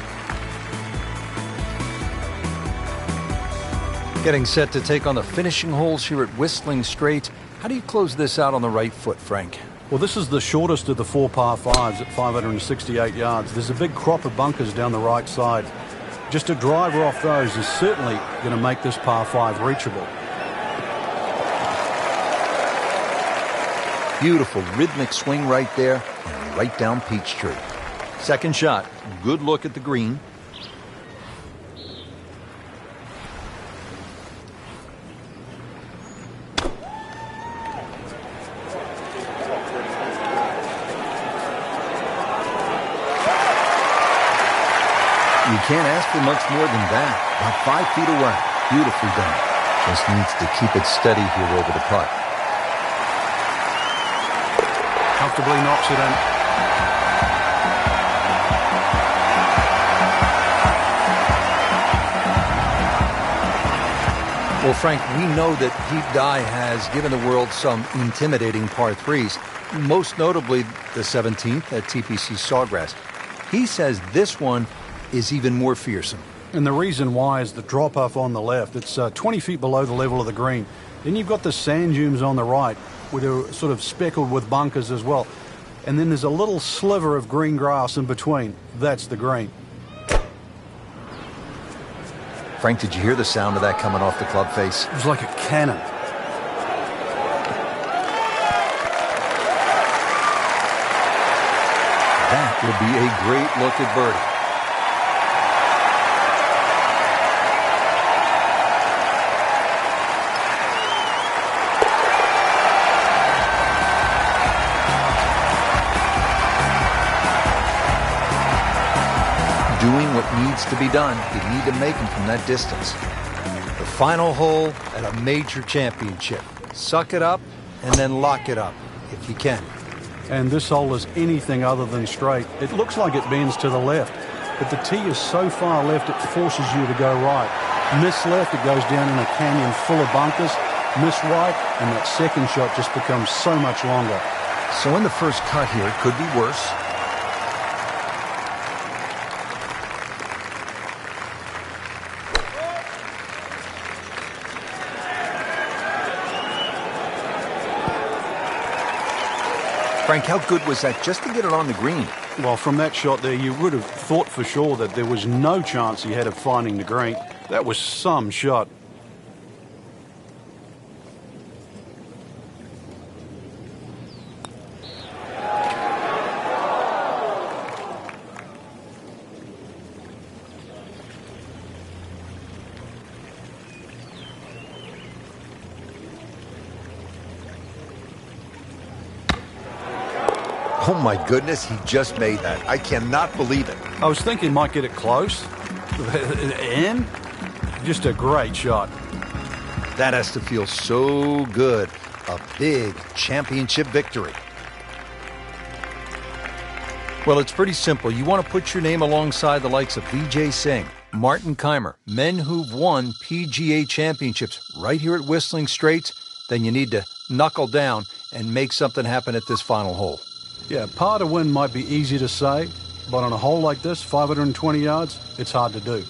Getting set to take on the finishing holes here at Whistling Straits. How do you close this out on the right foot, Frank? Well, this is the shortest of the 4 par 5s at 568 yards. There's a big crop of bunkers down the right side. Just a driver off those is certainly going to make this par 5 reachable. Beautiful rhythmic swing right there and right down Peachtree. Second shot, good look at the green. can't ask for much more than that. About 5 feet away. Beautifully done. Just needs to keep it steady here over the putt. Comfortably knocks it in. Well, Frank, we know that Pete Dye has given the world some intimidating par threes, most notably the 17th at TPC Sawgrass. He says this one is even more fearsome. And the reason why is the drop-off on the left. It's 20 feet below the level of the green. Then you've got the sand dunes on the right, where they're sort of speckled with bunkers as well. And then there's a little sliver of green grass in between. That's the green. Frank, did you hear the sound of that coming off the club face? It was like a cannon. That will be a great look at birdie. Doing what needs to be done. You need to make them from that distance. The final hole at a major championship. Suck it up and then lock it up if you can. And this hole is anything other than straight. It looks like it bends to the left, but the tee is so far left it forces you to go right. Miss left, it goes down in a canyon full of bunkers. Miss right, and that second shot just becomes so much longer. So in the first cut here, it could be worse. Frank, how good was that just to get it on the green? Well, from that shot there, you would have thought for sure that there was no chance he had of finding the green. That was some shot. Oh my goodness, he just made that. I cannot believe it. I was thinking he might get it close. And just a great shot. That has to feel so good. A big championship victory. Well, it's pretty simple. You want to put your name alongside the likes of Vijay Singh, Martin Keimer, men who've won PGA championships right here at Whistling Straits, then you need to knuckle down and make something happen at this final hole. Yeah, par to win might be easy to say, but on a hole like this, 520 yards, it's hard to do.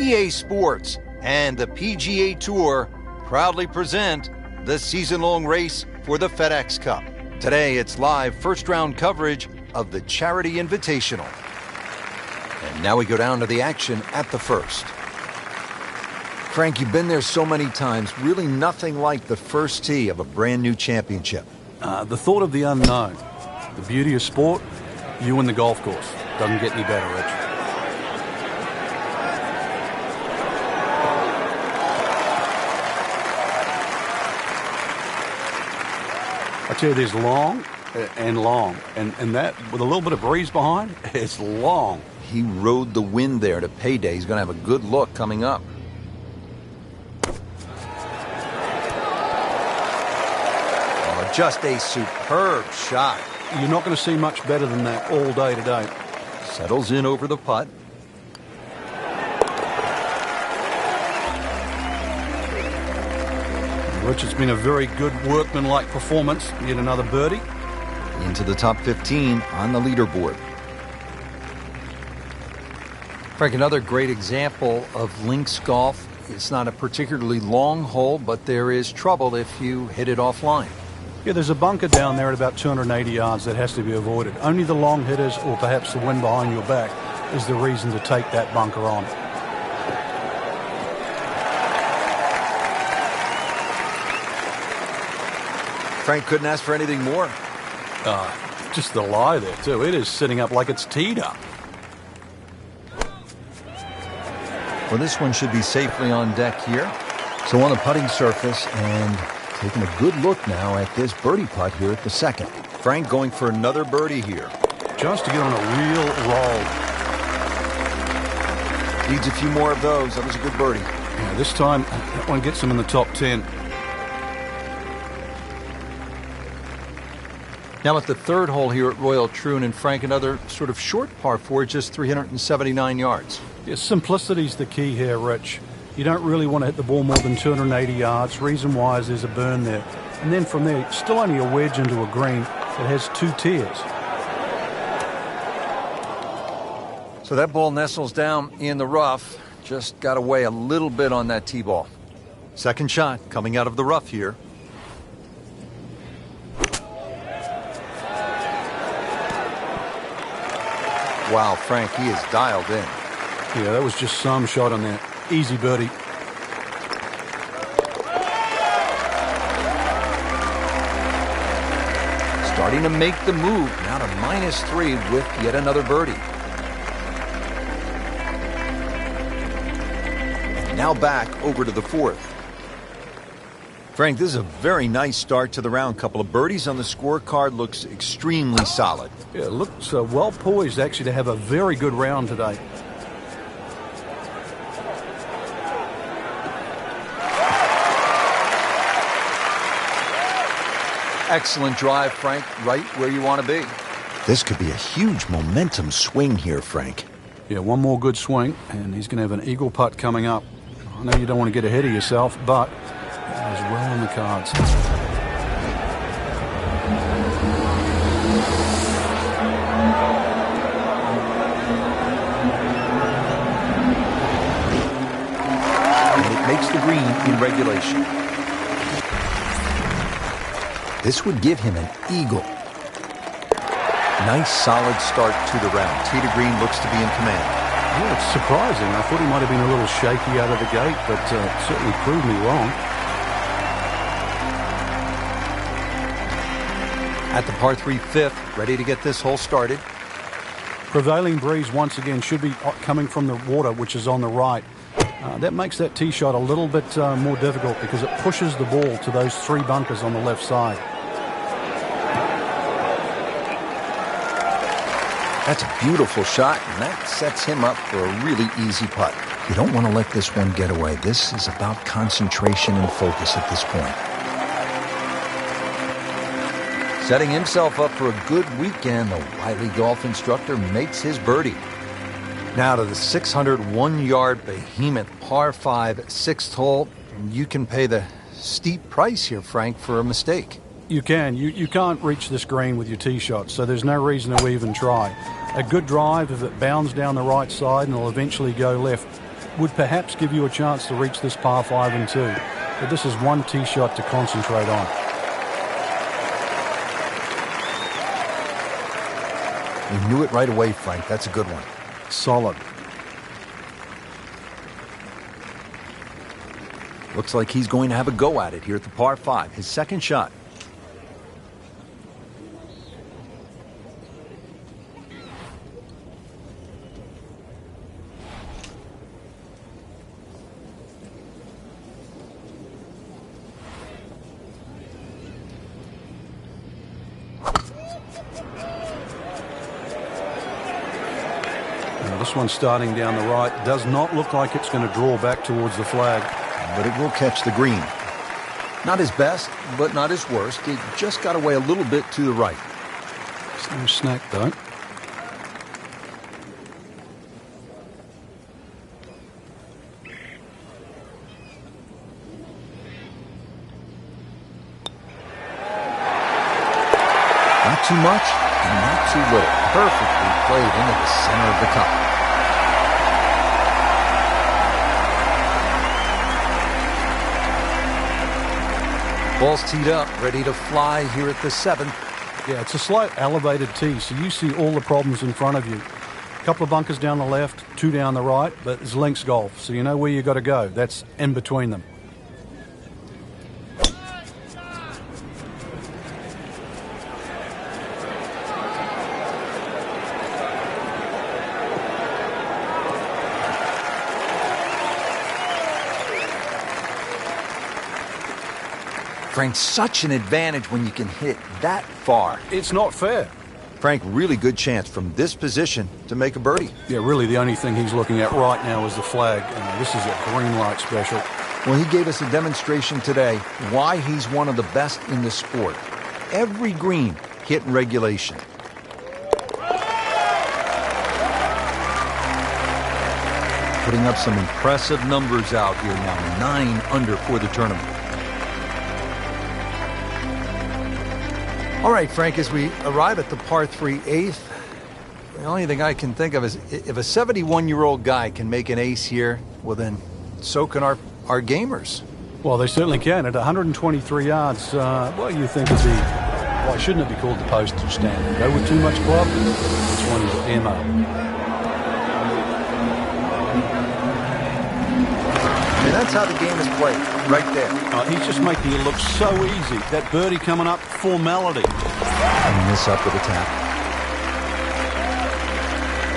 EA Sports and the PGA Tour proudly present the season-long race for the FedEx Cup. Today, it's live first-round coverage of the Charity Invitational. And now we go down to the action at the first. Frank, you've been there so many times. Really nothing like the first tee of a brand new championship. The thought of the unknown, the beauty of sport, you and the golf course. Doesn't get any better, Rich. I tell you, there's long and long. And that, with a little bit of breeze behind, it's long. He rode the wind there to payday. He's going to have a good look coming up. Oh, just a superb shot. You're not going to see much better than that all day today. Settles in over the putt. Rich, it's been a very good workmanlike performance. Yet another birdie. Into the top 15 on the leaderboard. Frank, another great example of links golf. It's not a particularly long hole, but there is trouble if you hit it offline. Yeah, there's a bunker down there at about 280 yards that has to be avoided. Only the long hitters or perhaps the wind behind your back is the reason to take that bunker on. Frank couldn't ask for anything more. Just the lie there, too. It is sitting up like it's teed up. Well, this one should be safely on deck here. So on the putting surface, and taking a good look now at this birdie putt here at the second. Frank going for another birdie here. Just to get on a real roll. Needs a few more of those. That was a good birdie. Yeah, this time, that one gets him in the top 10. Now at the third hole here at Royal Troon, and Frank, another sort of short par 4, just 379 yards. Yeah, simplicity's the key here, Rich. You don't really want to hit the ball more than 280 yards. Reason why is there's a burn there. And then from there, still only a wedge into a green that has 2 tiers. So that ball nestles down in the rough. Just got away a little bit on that tee ball. Second shot coming out of the rough here. Wow, Frank, he is dialed in. Yeah, that was just some shot on there. Easy birdie. Starting to make the move, now to -3 with yet another birdie. And now back over to the fourth. Frank, this is a very nice start to the round. Couple of birdies on the scorecard, looks extremely solid. Yeah, it looks well poised actually to have a very good round today. Excellent drive, Frank, right where you want to be. This could be a huge momentum swing here, Frank. Yeah, one more good swing, and he's going to have an eagle putt coming up. I know you don't want to get ahead of yourself, but it was well on the cards. And it makes the green in regulation. This would give him an eagle. Nice, solid start to the round. Tee to green looks to be in command. Yeah, it's surprising. I thought he might have been a little shaky out of the gate, but certainly proved me wrong. At the par 3 fifth, ready to get this hole started. Prevailing breeze once again should be coming from the water, which is on the right. That makes that tee shot a little bit more difficult because it pushes the ball to those 3 bunkers on the left side. That's a beautiful shot, and that sets him up for a really easy putt. You don't want to let this one get away. This is about concentration and focus at this point. Setting himself up for a good weekend, the wily golf instructor makes his birdie. Now to the 601-yard behemoth par 5 6th hole. You can pay the steep price here, Frank, for a mistake. You can. You can't reach this green with your tee shot, so there's no reason to even try. A good drive, if it bounds down the right side and it'll eventually go left, would perhaps give you a chance to reach this par 5 and 2. But this is one tee shot to concentrate on. You knew it right away, Frank. That's a good one. Solid. Looks like he's going to have a go at it here at the par 5, his second shot. This one starting down the right does not look like it's going to draw back towards the flag. But it will catch the green. Not his best, but not his worst. It just got away a little bit to the right. It's no snack, though. Not too much and not too little. Perfectly played into the center of the cup. Ball's teed up, ready to fly here at the 7th. Yeah, it's a slight elevated tee, so you see all the problems in front of you. A couple of bunkers down the left, 2 down the right, but it's links golf, so you know where you got to go. That's in between them. Frank, such an advantage when you can hit that far. It's not fair. Frank, really good chance from this position to make a birdie. Yeah, really the only thing he's looking at right now is the flag, and this is a green light special. Well, he gave us a demonstration today why he's one of the best in the sport. Every green hit in regulation. Putting up some impressive numbers out here now, 9 under for the tournament. All right, Frank, as we arrive at the par 3 8th, the only thing I can think of is if a 71-year-old guy can make an ace here, well then, so can our gamers. Well, they certainly can. At 123 yards, what do you think would be, why shouldn't it be called the postage stamp? Go with too much club? This one is ammo. And that's how the game is played, right there. He's just making it look so easy. That birdie coming up, formality. And this up with a tap.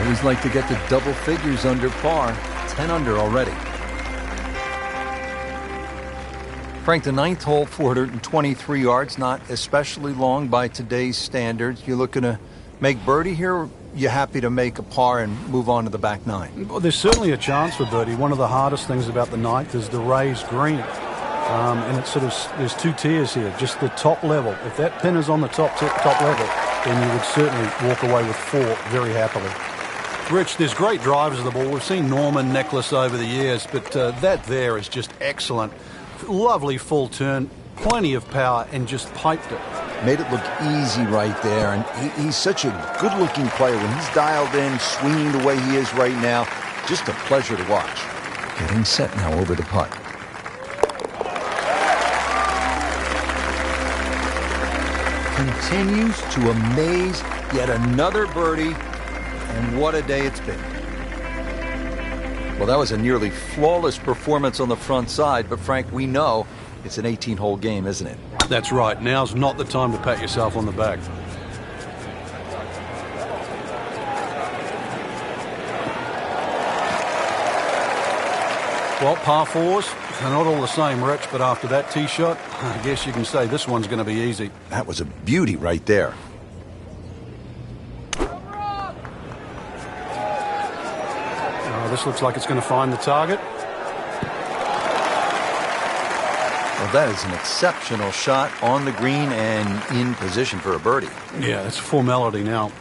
Always like to get to double figures under par. 10 under already. Frank, the 9th hole, 423 yards, not especially long by today's standards. You looking to make birdie here? Or you happy to make a par and move on to the back 9? Well, there's certainly a chance for birdie. One of the hardest things about the 9th is the raised green. And it's sort of, there's 2 tiers here, just the top level. If that pin is on the top level, then you would certainly walk away with 4 very happily. Rich, there's great drivers of the ball. We've seen Norman, Necklace over the years, but that there is just excellent. Lovely full turn, plenty of power, and just piped it. Made it look easy right there, and he's such a good-looking player. When he's dialed in, swinging the way he is right now, just a pleasure to watch. Getting set now over the putt. Continues to amaze. Yet another birdie, and what a day it's been. Well, that was a nearly flawless performance on the front side, but Frank, we know it's an 18-hole game, isn't it? That's right. Now's not the time to pat yourself on the back. Well, par 4s, they're not all the same, Rich, but after that tee shot, I guess you can say this one's going to be easy. That was a beauty right there. This looks like it's going to find the target. Well, that is an exceptional shot on the green and in position for a birdie. Yeah, it's a formality now.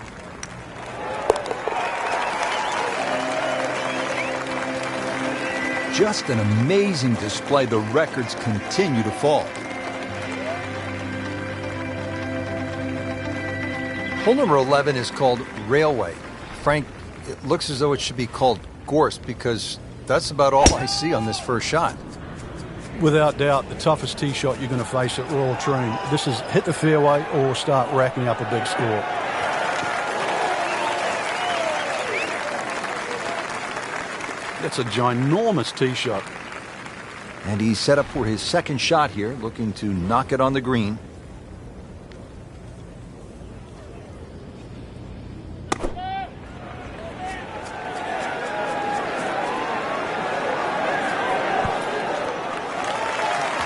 Just an amazing display. The records continue to fall. Hole number 11 is called Railway. Frank, it looks as though it should be called Gorse because that's about all I see on this first shot. Without doubt, the toughest tee shot you're going to face at Royal Troon. This is hit the fairway or start racking up a big score. That's a ginormous tee shot. And he's set up for his second shot here, looking to knock it on the green.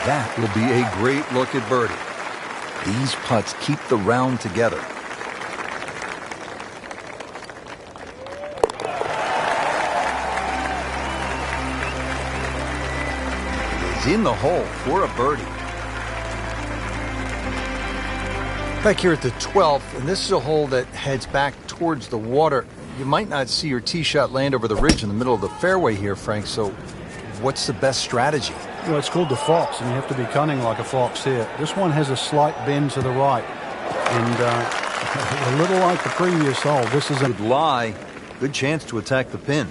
That will be a great look at birdie. These putts keep the round together. It is in the hole for a birdie. Back here at the 12th, and this is a hole that heads back towards the water. You might not see your tee shot land over the ridge in the middle of the fairway here, Frank, so what's the best strategy? Well, it's called the fox, and you have to be cunning like a fox here. This one has a slight bend to the right, and a little like the previous hole. This is a good lie. Good chance to attack the pin.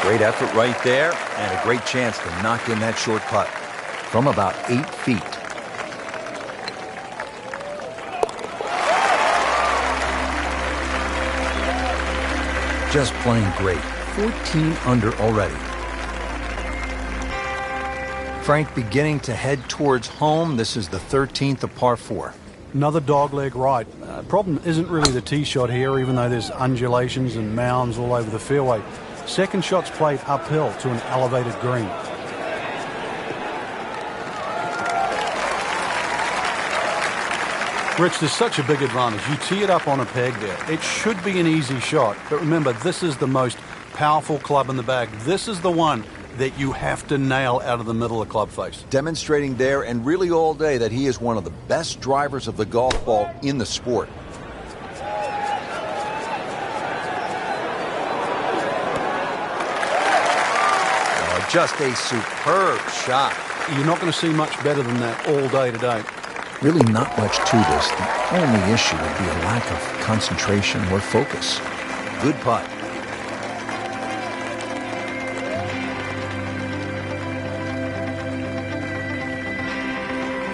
Great effort right there, and a great chance to knock in that short putt from about 8 feet. Just playing great. 14 under already. Frank beginning to head towards home. This is the 13th of par 4. another dogleg right. Problem isn't really the tee shot here, even though there's undulations and mounds all over the fairway. Second shot's played uphill to an elevated green. Rich, there's such a big advantage. You tee it up on a peg there. It should be an easy shot. But remember, this is the most powerful club in the bag. This is the one that you have to nail out of the middle of club face. Demonstrating there and really all day that he is one of the best drivers of the golf ball in the sport. Oh, just a superb shot. You're not going to see much better than that all day today. Really not much to this. The only issue would be a lack of concentration or focus. Good putt.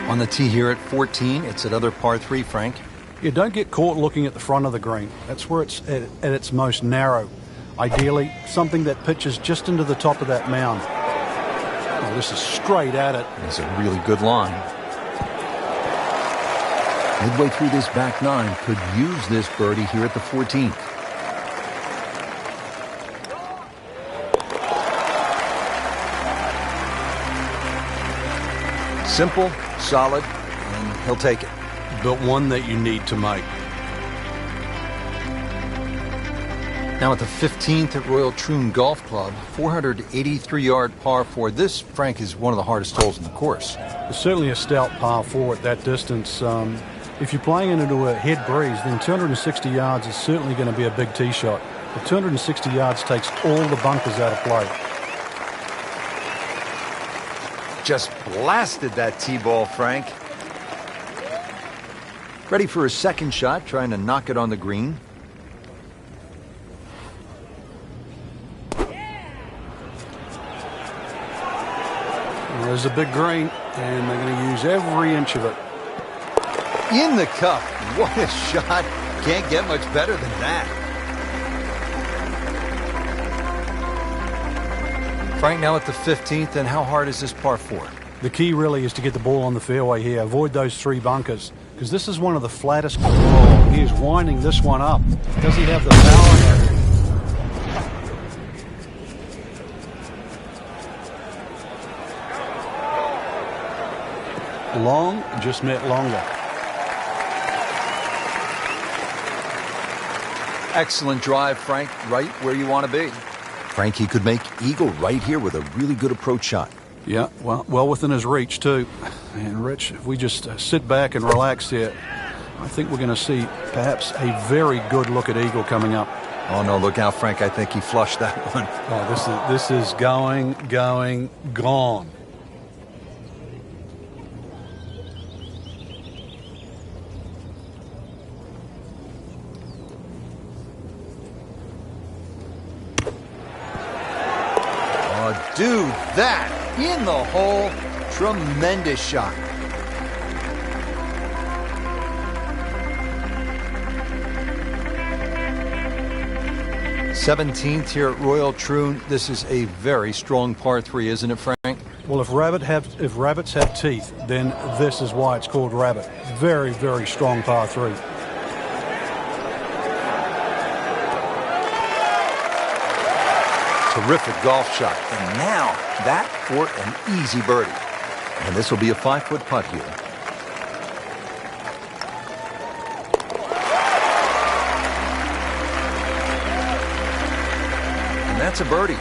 On the tee here at 14, it's another par 3, Frank. You don't get caught looking at the front of the green. That's where it's at its most narrow. Ideally, something that pitches just into the top of that mound. Oh, this is straight at it. It's a really good line. Midway through this back nine, could use this birdie here at the 14th. Simple, solid, and he'll take it. But one that you need to make. Now at the 15th at Royal Troon Golf Club, 483-yard par 4. This, Frank, is one of the hardest holes in the course. It's certainly a stout par 4 at that distance. If you're playing it into a head breeze, then 260 yards is certainly going to be a big tee shot. But 260 yards takes all the bunkers out of play. Just blasted that tee ball, Frank. Ready for a second shot, trying to knock it on the green. Well, there's a big green, and they're going to use every inch of it. In the cup. What a shot. Can't get much better than that. Frank, now at the 15th, and how hard is this par 4? The key really is to get the ball on the fairway here. Avoid those three bunkers, because this is one of the flattest. Oh, he is winding this one up. Does he have the power? Long just meant longer. Excellent drive, Frank, right where you want to be. Frank, he could make eagle right here with a really good approach shot. Yeah, well within his reach, too. And, Rich, if we just sit back and relax here, I think we're going to see perhaps a very good look at eagle coming up. Oh, no, look out, Frank. I think he flushed that one. Oh, this is going, gone. Dude, that in the hole. Tremendous shot. 17th here at Royal Troon. This is a very strong par 3, isn't it, Frank? Well, if rabbits have teeth, then this is why it's called rabbit. Very, very strong par 3. Terrific golf shot. And now that for an easy birdie. And this will be a 5-foot putt here. And that's a birdie.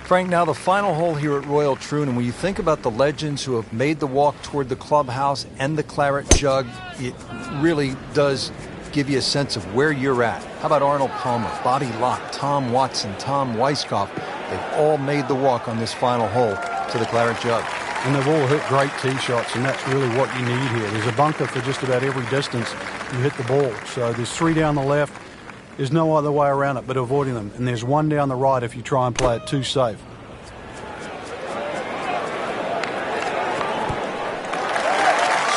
Frank, now the final hole here at Royal Troon, and when you think about the legends who have made the walk toward the clubhouse and the claret jug, it really does give you a sense of where you're at. How about Arnold Palmer, Bobby Locke, Tom Watson, Tom Weiskopf? They've all made the walk on this final hole to the claret jug. And they've all hit great tee shots, and that's really what you need here. There's a bunker for just about every distance you hit the ball. So there's 3 down the left. There's no other way around it but avoiding them. And there's 1 down the right if you try and play it too safe.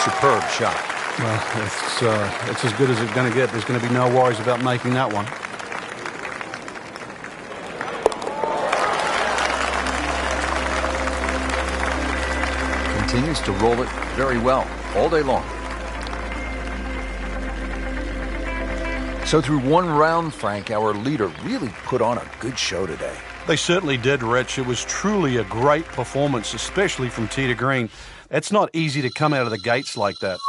Superb shot. Well, it's as good as it's going to get. There's going to be no worries about making that one. Continues to roll it very well all day long. So through one round, Frank, our leader really put on a good show today. They certainly did, Rich. It was truly a great performance, especially from tee to green. It's not easy to come out of the gates like that.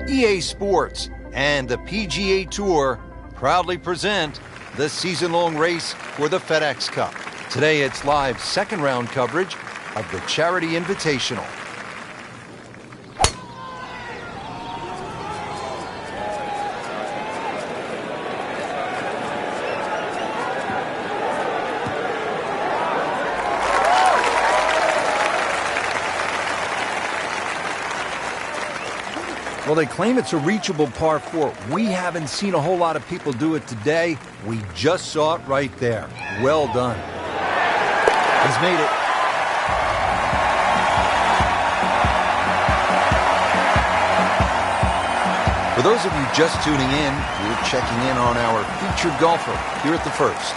EA Sports and the PGA Tour proudly present the season-long race for the FedEx Cup. Today it's live second-round coverage of the Charity Invitational. Well, they claim it's a reachable par 4. We haven't seen a whole lot of people do it today. We just saw it right there. Well done. He's made it. For those of you just tuning in, we're checking in on our featured golfer here at the first.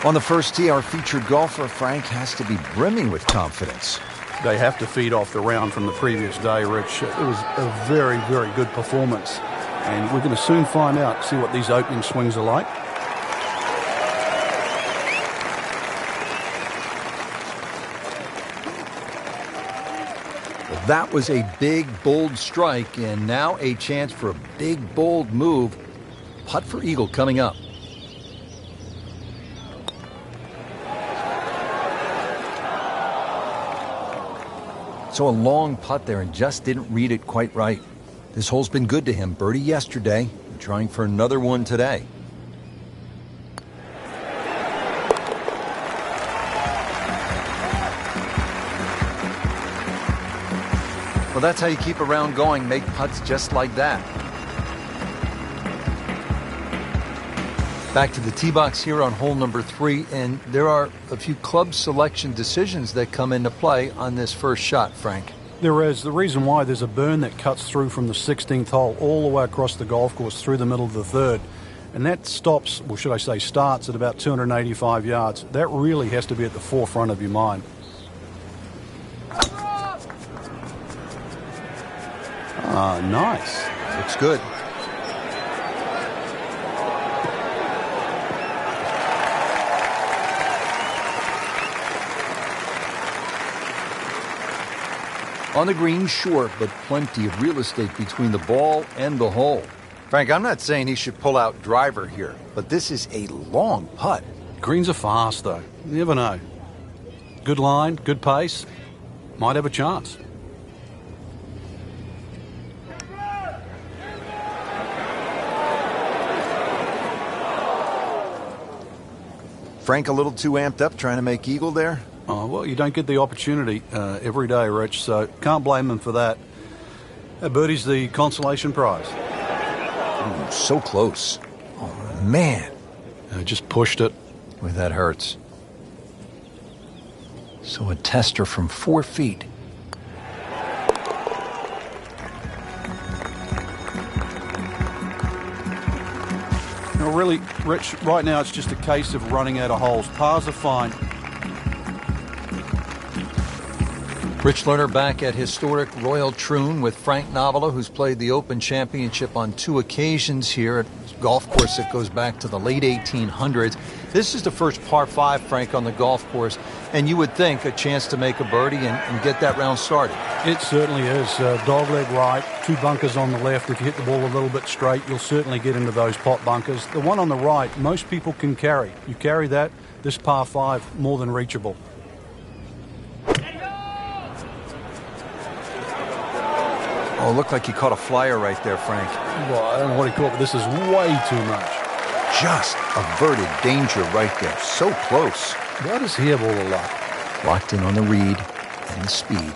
On the first tee, our featured golfer, Frank, has to be brimming with confidence. They have to feed off the round from the previous day, Rich. It was a very, very good performance. And we're going to soon find out, see what these opening swings are like. Well, that was a big, bold strike, and now a chance for a big, bold move. Putt for eagle coming up. So a long putt there and just didn't read it quite right. This hole's been good to him. Birdie yesterday, trying for another one today. Well, that's how you keep a round going. Make putts just like that. Back to the tee box here on hole number 3, and there are a few club selection decisions that come into play on this first shot, Frank. There is. The reason why, there's a burn that cuts through from the 16th hole all the way across the golf course through the middle of the third. And that stops, or should I say starts, at about 285 yards. That really has to be at the forefront of your mind. Ah, nice. Looks good. On the green, short, but plenty of real estate between the ball and the hole. Frank, I'm not saying he should pull out driver here, but this is a long putt. Greens are fast, though. You never know. Good line, good pace. Might have a chance. Frank a little too amped up trying to make eagle there? Oh, well, you don't get the opportunity every day, Rich, so can't blame him for that. Birdie's the consolation prize. Ooh, so close. Oh, man. Just pushed it. Boy, that hurts. So a tester from 4 feet. No, really, Rich, right now it's just a case of running out of holes. Pars are fine. Rich Lerner back at historic Royal Troon with Frank Novola, who's played the Open Championship on 2 occasions here at a golf course that goes back to the late 1800s. This is the first par 5, Frank, on the golf course, and you would think a chance to make a birdie and get that round started. It certainly is. Dogleg right, 2 bunkers on the left. If you hit the ball a little bit straight, you'll certainly get into those pot bunkers. The one on the right, most people can carry. You carry that, this par 5, more than reachable. Oh, looked like he caught a flyer right there, Frank. Well, I don't know what he caught, but this is way too much. Just averted danger right there. So close. Why does he have all the luck? Locked in on the read and the speed.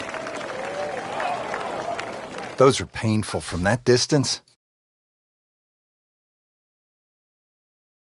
Those are painful from that distance.